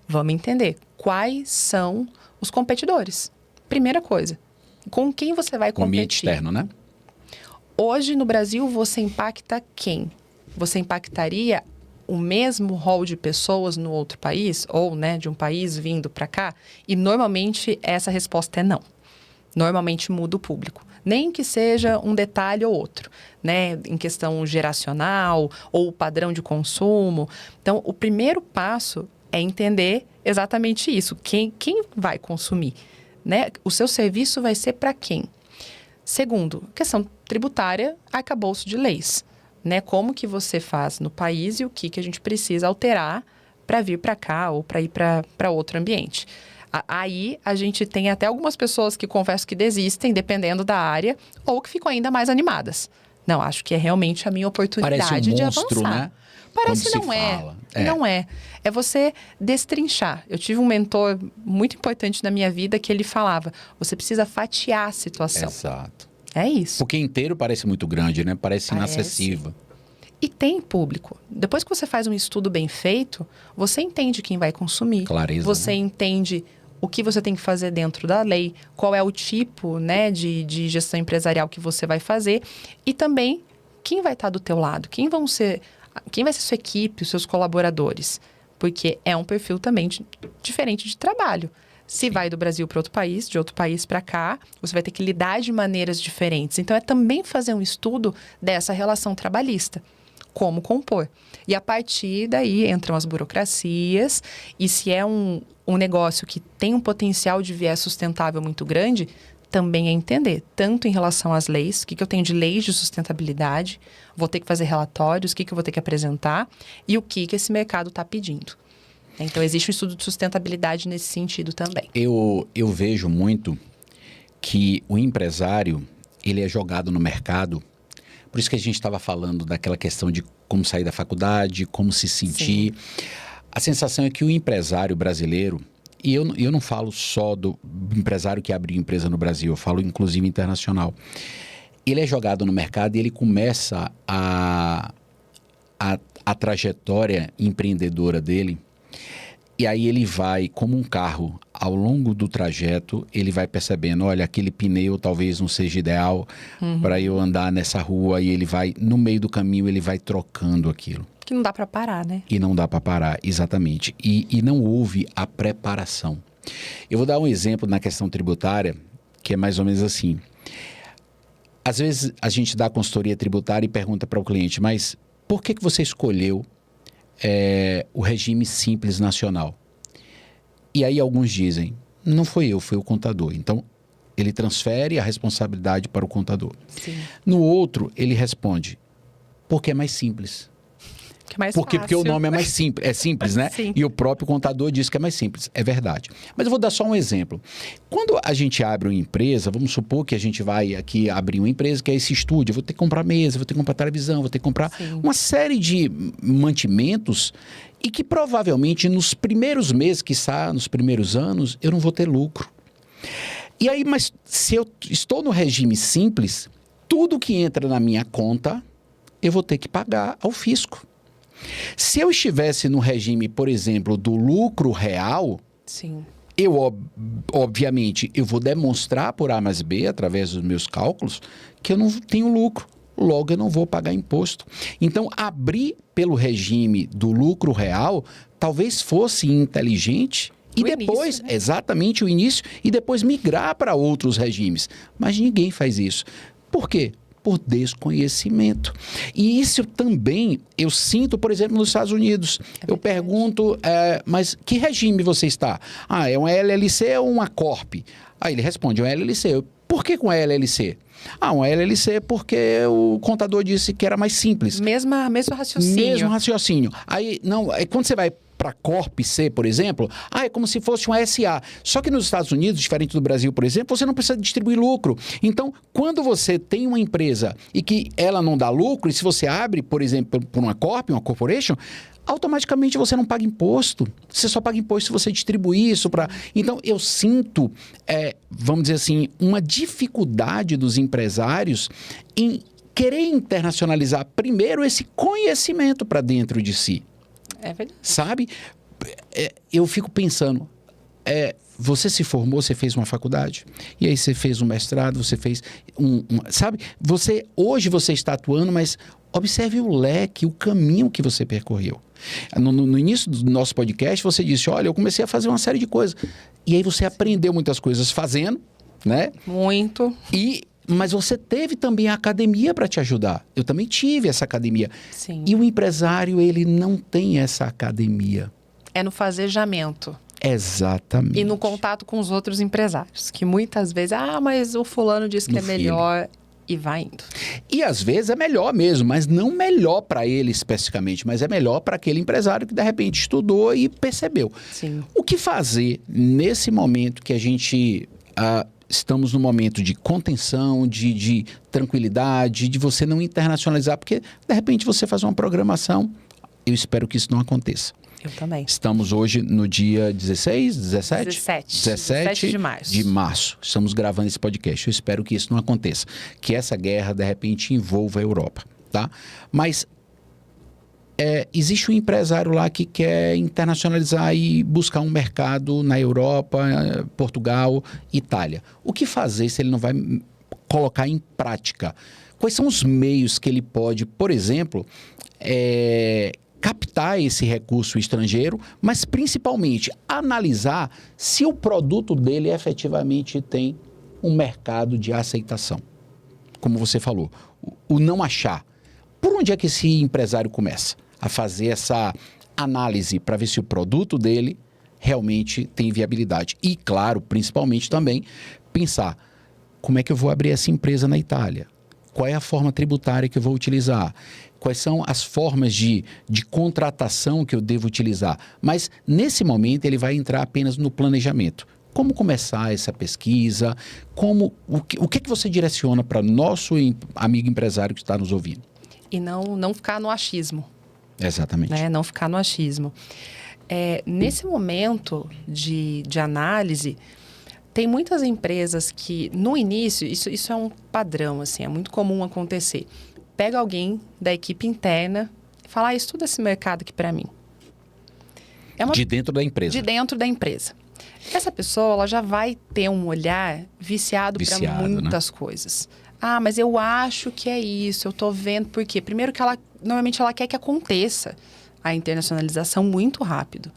vamos entender quais são os competidores. Primeira coisa, com quem você vai competir? O ambiente externo, né? Hoje no Brasil você impacta quem? Você impactaria o mesmo rol de pessoas no outro país? Ou, né, de um país vindo para cá? E normalmente essa resposta é não. Normalmente muda o público. Nem que seja um detalhe ou outro, né? Em questão geracional ou o padrão de consumo. Então, o primeiro passo é entender exatamente isso. Quem vai consumir, né? O seu serviço vai ser para quem? Segundo, questão tributária, arcabouço de leis. Né? Como que você faz no país e o que a gente precisa alterar para vir para cá ou para ir para outro ambiente. Aí a gente tem até algumas pessoas que confesso que desistem, dependendo da área, ou que ficam ainda mais animadas. Não, acho que é realmente a minha oportunidade Parece um monstro, de avançar. Né? Parece Quando não é. Fala. Não é. É você destrinchar. Eu tive um mentor muito importante na minha vida que ele falava, você precisa fatiar a situação. Exato. É isso. Porque inteiro parece muito grande, né? Parece inacessível. E tem público. Depois que você faz um estudo bem feito, você entende quem vai consumir. Clareza. Você entende o que você tem que fazer dentro da lei, qual é o tipo, né, de gestão empresarial que você vai fazer e também quem vai estar do teu lado, quem vai ser sua equipe, os seus colaboradores, porque é um perfil também diferente de trabalho. Se vai do Brasil para outro país, de outro país para cá, você vai ter que lidar de maneiras diferentes. Então, é também fazer um estudo dessa relação trabalhista. Como compor. E a partir daí entram as burocracias. E se é um negócio que tem um potencial de viés sustentável muito grande, também é entender. Tanto em relação às leis, o que eu tenho de leis de sustentabilidade, vou ter que fazer relatórios, o que eu vou ter que apresentar e o que esse mercado está pedindo. Então, existe um estudo de sustentabilidade nesse sentido também. Eu vejo muito que o empresário, ele é jogado no mercado. Por isso que a gente estava falando daquela questão de como sair da faculdade, como se sentir. Sim. A sensação é que o empresário brasileiro, e eu não falo só do empresário que abriu empresa no Brasil, eu falo inclusive internacional. Ele é jogado no mercado e ele começa a trajetória empreendedora dele. E aí ele vai, como um carro, ao longo do trajeto, ele vai percebendo, olha, aquele pneu talvez não seja ideal para eu andar nessa rua. E ele vai, no meio do caminho, ele vai trocando aquilo. Que não dá para parar, né? E não dá para parar, exatamente. E não houve a preparação. Eu vou dar um exemplo na questão tributária, que é mais ou menos assim. Às vezes a gente dá consultoria tributária e pergunta para o cliente, mas por que você escolheu o regime simples nacional? E aí alguns dizem, não foi eu, foi o contador. Então, ele transfere a responsabilidade para o contador. Sim. No outro, ele responde, porque é mais simples. Que é mais Porque o nome é mais simples, é simples, né? Sim. E o próprio contador diz que é mais simples. É verdade. Mas eu vou dar só um exemplo. Quando a gente abre uma empresa, vamos supor que a gente vai aqui abrir uma empresa que é esse estúdio, eu vou ter que comprar mesa, vou ter que comprar televisão, vou ter que comprar uma série de mantimentos e que provavelmente nos primeiros meses, quiçá nos primeiros anos, eu não vou ter lucro. E aí, mas se eu estou no regime simples, tudo que entra na minha conta, eu vou ter que pagar ao fisco. Se eu estivesse no regime, por exemplo, do lucro real, sim, eu, obviamente, eu vou demonstrar por A mais B, através dos meus cálculos, que eu não tenho lucro. Logo, eu não vou pagar imposto. Então, abrir pelo regime do lucro real talvez fosse inteligente e depois, início, né? Exatamente o início, e depois migrar para outros regimes. Mas ninguém faz isso. Por quê? por desconhecimento. E isso também eu sinto, por exemplo, nos Estados Unidos. Eu pergunto, mas que regime você está? É uma LLC ou uma Corp? Aí ele responde, é uma LLC. Por que com a LLC? Uma LLC porque o contador disse que era mais simples. Mesmo raciocínio. Mesmo raciocínio. Aí quando você vai para Corp C, por exemplo, é como se fosse uma SA. Só que nos Estados Unidos, diferente do Brasil, por exemplo, você não precisa distribuir lucro. Então, quando você tem uma empresa e que ela não dá lucro, e se você abre, por exemplo, por uma Corp, uma corporation, automaticamente você não paga imposto. Você só paga imposto se você distribuir isso para... Então, eu sinto, vamos dizer assim, uma dificuldade dos empresários em querer internacionalizar primeiro esse conhecimento para dentro de si. É verdade. Sabe? Eu fico pensando, você se formou, você fez uma faculdade, e aí você fez um mestrado, você fez sabe? Hoje você está atuando, mas observe o leque, o caminho que você percorreu. No início do nosso podcast, você disse, olha, eu comecei a fazer uma série de coisas. E aí você aprendeu muitas coisas fazendo, né? Muito. Mas você teve também a academia para te ajudar. Eu também tive essa academia. Sim. E o empresário, ele não tem essa academia. É no fazejamento. Exatamente. E no contato com os outros empresários. Que muitas vezes, mas o fulano disse que é melhor e vai indo. E às vezes é melhor mesmo, mas não melhor para ele especificamente, mas é melhor para aquele empresário que de repente estudou e percebeu. Sim. O que fazer nesse momento que a gente... estamos num momento de contenção, de tranquilidade, de você não internacionalizar, porque de repente você faz uma programação, eu espero que isso não aconteça. Eu também. Estamos hoje no dia 16, 17? 17 de março. Estamos gravando esse podcast. Eu espero que isso não aconteça. Que essa guerra, de repente, envolva a Europa, tá? Mas existe um empresário lá que quer internacionalizar e buscar um mercado na Europa, Portugal, Itália. O que fazer se ele não vai colocar em prática? Quais são os meios que ele pode, por exemplo, captar esse recurso estrangeiro, mas principalmente analisar se o produto dele efetivamente tem um mercado de aceitação? Como você falou, o não achar. Por onde é que esse empresário começa a fazer essa análise para ver se o produto dele realmente tem viabilidade? E, claro, principalmente também, pensar como é que eu vou abrir essa empresa na Itália? Qual é a forma tributária que eu vou utilizar? Quais são as formas de contratação que eu devo utilizar? Mas, nesse momento, ele vai entrar apenas no planejamento. Como começar essa pesquisa? O que você direciona para nosso amigo empresário que está nos ouvindo? E não ficar no achismo. Exatamente. Né? Não ficar no achismo. Nesse momento de análise, tem muitas empresas que, no início, isso é um padrão, assim, é muito comum acontecer. Pega alguém da equipe interna e fala, estuda esse mercado aqui para mim. De dentro da empresa. De dentro da empresa. Essa pessoa, ela já vai ter um olhar viciado para muitas coisas. Mas eu acho que é isso, eu tô vendo. Por quê? Primeiro que normalmente ela quer que aconteça a internacionalização muito rápido.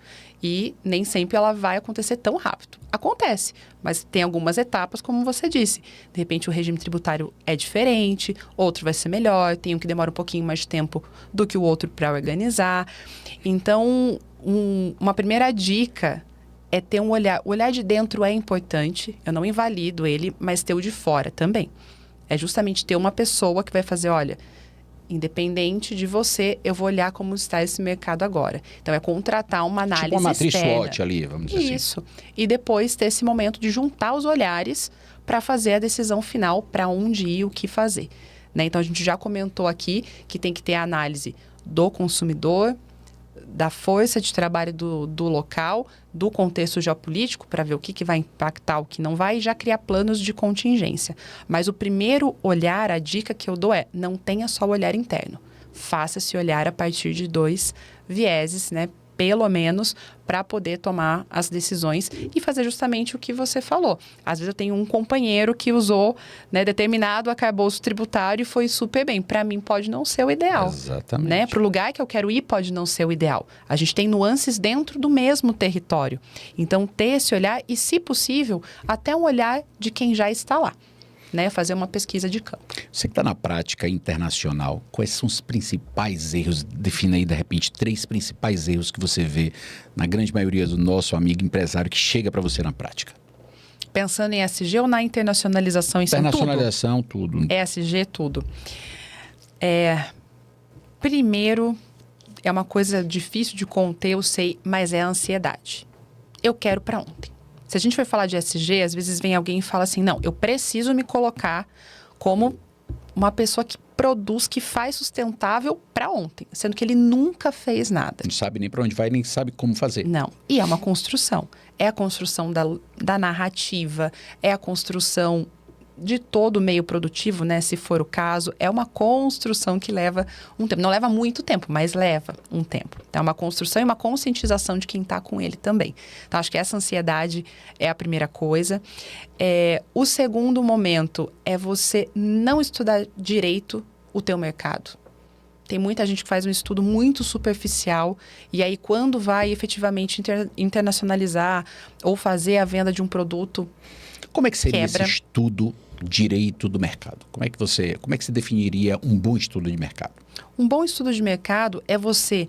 E nem sempre ela vai acontecer tão rápido. Acontece, mas tem algumas etapas, como você disse. De repente, o regime tributário é diferente, outro vai ser melhor, tem um que demora um pouquinho mais de tempo do que o outro para organizar. Então, uma primeira dica é ter um olhar. O olhar de dentro é importante, eu não invalido ele, mas ter o de fora também. É justamente ter uma pessoa que vai fazer, olha, independente de você, eu vou olhar como está esse mercado agora. Então, é contratar uma análise tipo uma matriz externa. SWOT ali, vamos dizer assim. Isso. E depois ter esse momento de juntar os olhares para fazer a decisão final para onde ir e o que fazer. Né? Então, a gente já comentou aqui que tem que ter a análise do consumidor, da força de trabalho do local, do contexto geopolítico, para ver o que vai impactar, o que não vai, e já criar planos de contingência. Mas o primeiro olhar, a dica que eu dou não tenha só o olhar interno. Faça esse olhar a partir de 2 vieses, né? Pelo menos, para poder tomar as decisões e fazer justamente o que você falou. Às vezes eu tenho um companheiro que usou, né, determinado arcabouço tributário e foi super bem. Para mim pode não ser o ideal. Exatamente. Né? Para o lugar que eu quero ir pode não ser o ideal. A gente tem nuances dentro do mesmo território. Então, ter esse olhar e, se possível, até um olhar de quem já está lá. né? Fazer uma pesquisa de campo. Você que está na prática internacional, quais são os principais erros? Defina aí, de repente, 3 principais erros que você vê na grande maioria do nosso amigo empresário que chega para você na prática. Pensando em ESG ou na internacionalização em si? Internacionalização, tudo. ESG, tudo. Primeiro, é uma coisa difícil de conter, eu sei, mas é a ansiedade. Eu quero para ontem. Se a gente for falar de ESG, às vezes vem alguém e fala assim, não, eu preciso me colocar como uma pessoa que produz, que faz sustentável para ontem, sendo que ele nunca fez nada. Não sabe nem para onde vai, nem sabe como fazer. Não. E é uma construção. É a construção da narrativa, é a construção de todo o meio produtivo, né? Se for o caso, é uma construção que leva um tempo. Não leva muito tempo, mas leva um tempo. Então, é uma construção e uma conscientização de quem está com ele também. Então, acho que essa ansiedade é a primeira coisa. O segundo momento é você não estudar direito o teu mercado. Tem muita gente que faz um estudo muito superficial e aí quando vai efetivamente internacionalizar ou fazer a venda de um produto, como é que seria quebra. esse estudo direito do mercado? Como é que você definiria um bom estudo de mercado? Um bom estudo de mercado é você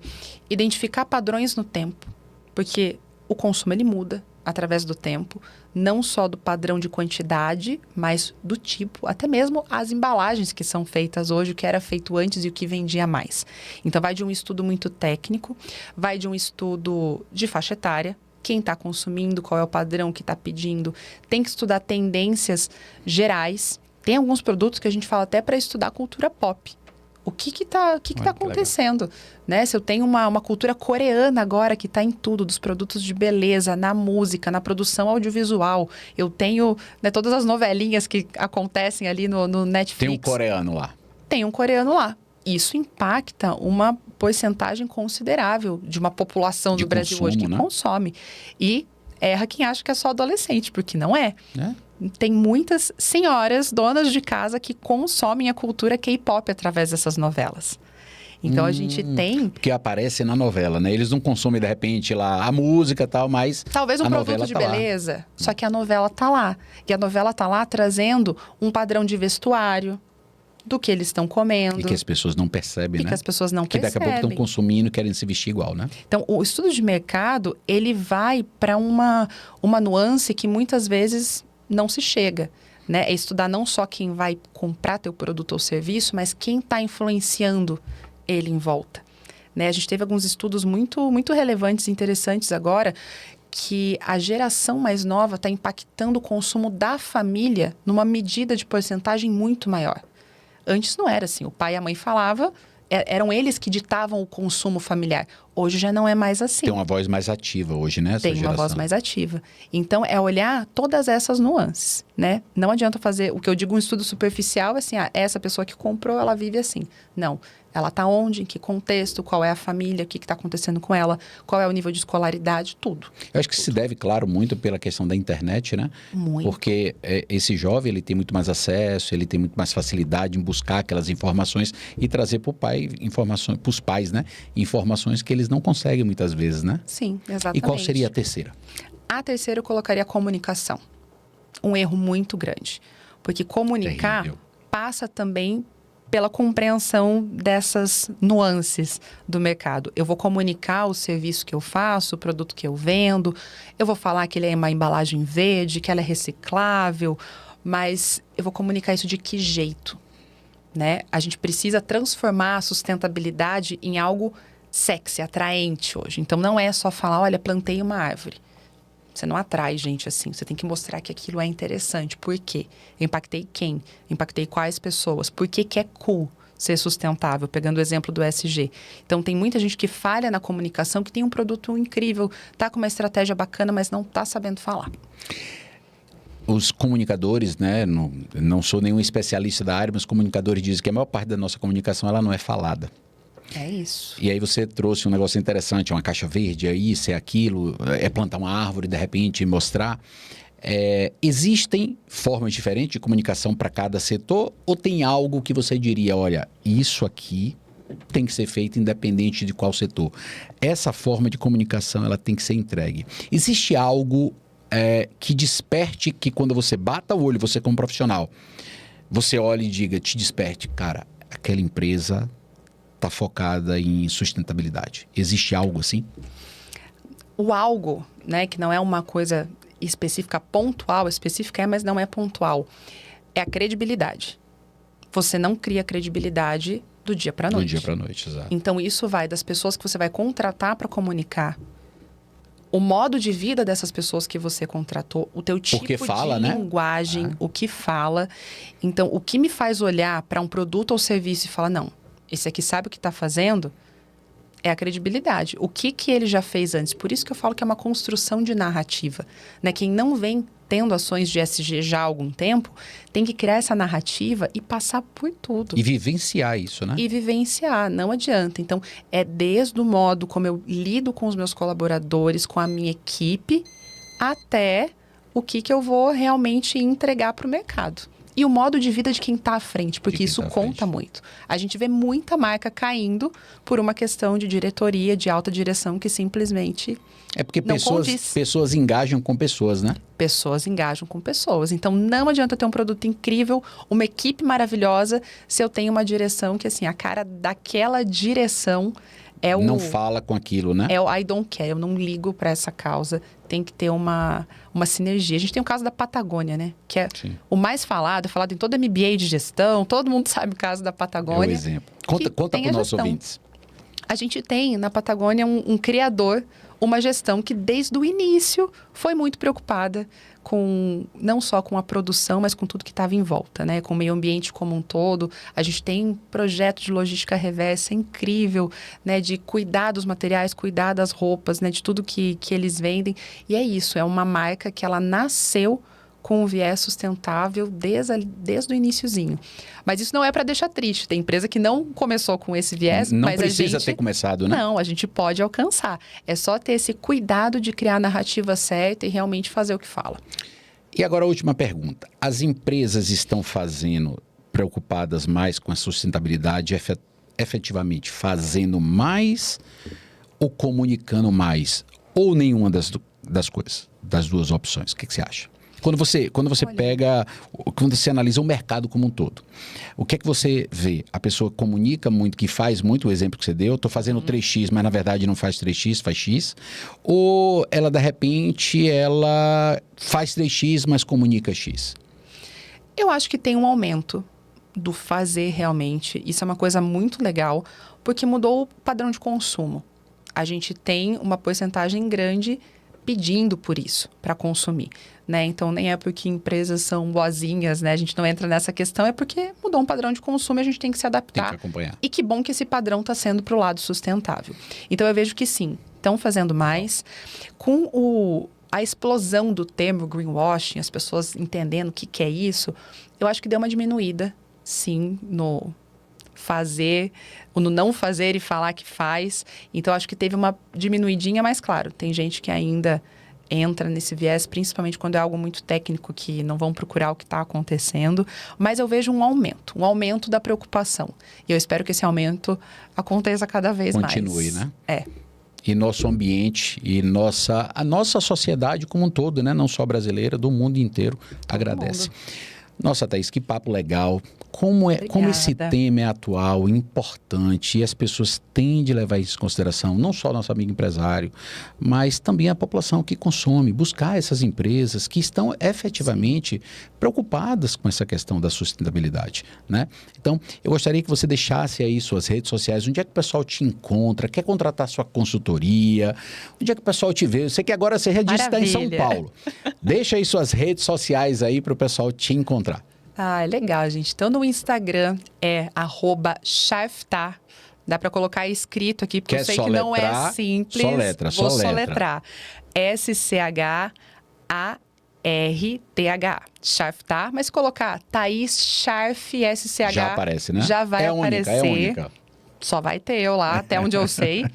identificar padrões no tempo, porque o consumo ele muda através do tempo, não só do padrão de quantidade, mas do tipo, até mesmo as embalagens que são feitas hoje, o que era feito antes e o que vendia mais. Então, vai de um estudo muito técnico, vai de um estudo de faixa etária, quem está consumindo, qual é o padrão que está pedindo. Tem que estudar tendências gerais. Tem alguns produtos que a gente fala até para estudar cultura pop. O que tá acontecendo? Né? Se eu tenho uma cultura coreana agora que está em tudo, dos produtos de beleza, na música, na produção audiovisual. Eu tenho, né, todas as novelinhas que acontecem ali no Netflix. Tem um coreano lá. Tem um coreano lá. Isso impacta uma porcentagem considerável de uma população do Brasil hoje que consome. E erra quem acha que é só adolescente, porque não é. Tem muitas senhoras, donas de casa, que consomem a cultura K-pop através dessas novelas. Então, a gente tem... Que aparece na novela, né? Eles não consomem, de repente, lá a música e tal, mas talvez um produto de beleza, lá. Só que a novela tá lá. E a novela tá lá trazendo um padrão de vestuário, do que eles estão comendo. E que as pessoas não percebem, né? Que as pessoas não percebem. Que daqui a pouco estão consumindo e querem se vestir igual, né? Então, o estudo de mercado, ele vai para uma nuance que muitas vezes não se chega, né? É estudar não só quem vai comprar teu produto ou serviço, mas quem está influenciando ele em volta, né? A gente teve alguns estudos muito, muito relevantes e interessantes agora, que a geração mais nova está impactando o consumo da família numa medida de porcentagem muito maior. Antes não era assim. O pai e a mãe falavam, eram eles que ditavam o consumo familiar. Hoje já não é mais assim. Tem uma voz mais ativa hoje, né? Tem uma voz mais ativa. Então, é olhar todas essas nuances, né? Não adianta fazer... O que eu digo, um estudo superficial, é assim, essa pessoa que comprou, ela vive assim. Não. Ela está onde, em que contexto, qual é a família, o que está acontecendo com ela, qual é o nível de escolaridade, tudo. Eu acho que se deve, claro, muito pela questão da internet, né? Muito. Porque esse jovem, ele tem muito mais acesso, ele tem muito mais facilidade em buscar aquelas informações e trazer para o pai informações, para os pais, né? Informações que eles não conseguem muitas vezes, né? Sim, exatamente. E qual seria a terceira? A terceira eu colocaria a comunicação. Um erro muito grande. Porque comunicar Terrível. Passa também pela compreensão dessas nuances do mercado. Eu vou comunicar o serviço que eu faço, o produto que eu vendo, eu vou falar que ele é uma embalagem verde, que ela é reciclável, mas eu vou comunicar isso de que jeito, né? A gente precisa transformar a sustentabilidade em algo sexy, atraente hoje. Então, não é só falar, olha, plantei uma árvore. Você não atrai gente assim. Você tem que mostrar que aquilo é interessante. Por quê? Eu impactei quem? Impactei quais pessoas? Por que é cool ser sustentável? Pegando o exemplo do ESG. Então, tem muita gente que falha na comunicação, que tem um produto incrível, tá com uma estratégia bacana, mas não tá sabendo falar. Os comunicadores, né? Não sou nenhum especialista da área, mas os comunicadores dizem que a maior parte da nossa comunicação ela não é falada. É isso. E aí você trouxe um negócio interessante, uma caixa verde, é isso, é aquilo, é plantar uma árvore, de repente, mostrar. Existem formas diferentes de comunicação para cada setor ou tem algo que você diria, olha, isso aqui tem que ser feito independente de qual setor? Essa forma de comunicação ela tem que ser entregue. Existe algo que desperte, que quando você bata o olho, você como profissional, você olha e diga, te desperte, cara, aquela empresa está focada em sustentabilidade. Existe algo assim? O algo, né, que não é uma coisa específica, pontual, específica mas não é pontual, é a credibilidade. Você não cria credibilidade do dia para a noite. Do dia para a noite, exato. Então, isso vai das pessoas que você vai contratar para comunicar, o modo de vida dessas pessoas que você contratou, o teu tipo de linguagem, o que fala. Então, o que me faz olhar para um produto ou serviço e falar, não, esse aqui sabe o que está fazendo, é a credibilidade. O que ele já fez antes? Por isso que eu falo que é uma construção de narrativa. Né? Quem não vem tendo ações de ESG já há algum tempo, tem que criar essa narrativa e passar por tudo. E vivenciar isso, né? E vivenciar, não adianta. Então, é desde o modo como eu lido com os meus colaboradores, com a minha equipe, até o que eu vou realmente entregar para o mercado. E o modo de vida de quem está à frente, porque isso conta muito. A gente vê muita marca caindo por uma questão de diretoria, de alta direção, que simplesmente é porque pessoas engajam com pessoas, né? Pessoas engajam com pessoas. Então, não adianta ter um produto incrível, uma equipe maravilhosa, se eu tenho uma direção que, assim, a cara daquela direção é o... Não fala com aquilo, né? É o I don't care, eu não ligo para essa causa. Tem que ter uma sinergia. A gente tem o caso da Patagônia, né? Que é o mais falado, é falado em todo MBA de gestão, todo mundo sabe o caso da Patagônia. É o exemplo. Conta para os nossos ouvintes. A gente tem na Patagônia um criador, uma gestão que desde o início foi muito preocupada com não só com a produção, mas com tudo que estava em volta, né? Com o meio ambiente como um todo. A gente tem projeto de logística reversa incrível, né? De cuidar dos materiais, cuidar das roupas, né? De tudo que eles vendem. E é isso, é uma marca que ela nasceu com um viés sustentável desde o iniciozinho. Mas isso não é para deixar triste. Tem empresa que não começou com esse viés, não mas precisa ter começado, né? Não, a gente pode alcançar. É só ter esse cuidado de criar a narrativa certa e realmente fazer o que fala. E agora a última pergunta. As empresas estão preocupadas mais com a sustentabilidade, efetivamente fazendo mais ou comunicando mais? Ou nenhuma das coisas, das duas opções? O que você acha? Quando você quando você analisa o mercado como um todo, o que é que você vê? A pessoa comunica muito, que faz muito, o exemplo que você deu, estou fazendo 3x, mas na verdade não faz 3x, faz x. Ou ela, de repente, ela faz 3x, mas comunica x? Eu acho que tem um aumento do fazer realmente. Isso é uma coisa muito legal, porque mudou o padrão de consumo. A gente tem uma porcentagem grande pedindo por isso, para consumir, né? Então, nem é porque empresas são boazinhas, né? A gente não entra nessa questão, é porque mudou um padrão de consumo e a gente tem que se adaptar. Tem que acompanhar. E que bom que esse padrão está sendo para o lado sustentável. Então, eu vejo que sim, estão fazendo mais. Com a explosão do termo greenwashing, as pessoas entendendo o que é isso, eu acho que deu uma diminuída, sim, no fazer, no não fazer e falar que faz. Então, acho que teve uma diminuidinha, mas claro, tem gente que ainda entra nesse viés, principalmente quando é algo muito técnico, que não vão procurar o que está acontecendo. Mas eu vejo um aumento da preocupação. E eu espero que esse aumento aconteça cada vez mais. Continue, né? É. E nosso ambiente e a nossa sociedade como um todo, né? Não só brasileira, do mundo inteiro, agradece. Nossa, Thaís, que papo legal. Como esse tema é atual, importante, e as pessoas têm de levar isso em consideração, não só nosso amigo empresário, mas também a população que consome, buscar essas empresas que estão efetivamente preocupadas com essa questão da sustentabilidade, né? Então, eu gostaria que você deixasse aí suas redes sociais, onde é que o pessoal te encontra, quer contratar sua consultoria, onde é que o pessoal te vê? Eu sei que agora você já disse que está em São Paulo. Deixa aí suas redes sociais aí para o pessoal te encontrar. Ah, legal, gente. Então, no Instagram é @charftar. Dá para colocar escrito aqui, porque eu sei que não é simples. Vou soletrar. SCHARTH. Charftar. Mas se colocar Thaís Scharf SCH... Já aparece, né? Já vai aparecer. É única. Só vai ter eu lá, até onde eu sei.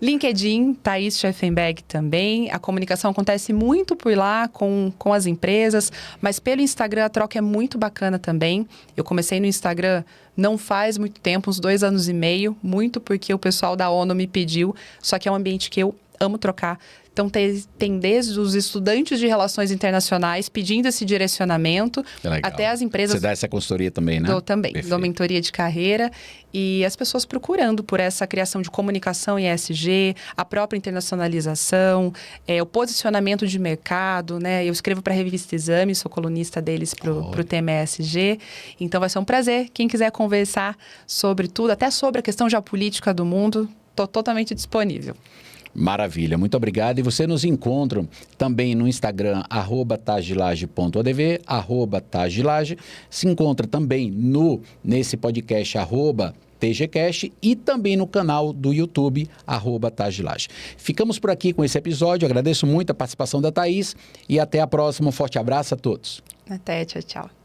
LinkedIn, Thaís Scharfenberg também. A comunicação acontece muito por lá com as empresas, mas pelo Instagram a troca é muito bacana também. Eu comecei no Instagram não faz muito tempo, uns 2 anos e meio, muito porque o pessoal da ONU me pediu, só que é um ambiente que eu amo trocar. Então, tem desde os estudantes de relações internacionais pedindo esse direcionamento, até as empresas... Você dá essa consultoria também, né? Dou também, Perfeito. dou mentoria de carreira e as pessoas procurando por essa criação de comunicação em ESG, a própria internacionalização, o posicionamento de mercado, né? Eu escrevo para a revista Exame, sou colunista deles para o tema ESG, então vai ser um prazer. Quem quiser conversar sobre tudo, até sobre a questão geopolítica do mundo, estou totalmente disponível. Maravilha, muito obrigado. E você nos encontra também no Instagram, @tagelaje.adv, @tagelaje. Se encontra também nesse podcast, @TGCast, e também no canal do YouTube, @Tagelaje. Ficamos por aqui com esse episódio. Agradeço muito a participação da Thaís e até a próxima. Um forte abraço a todos. Até, tchau, tchau.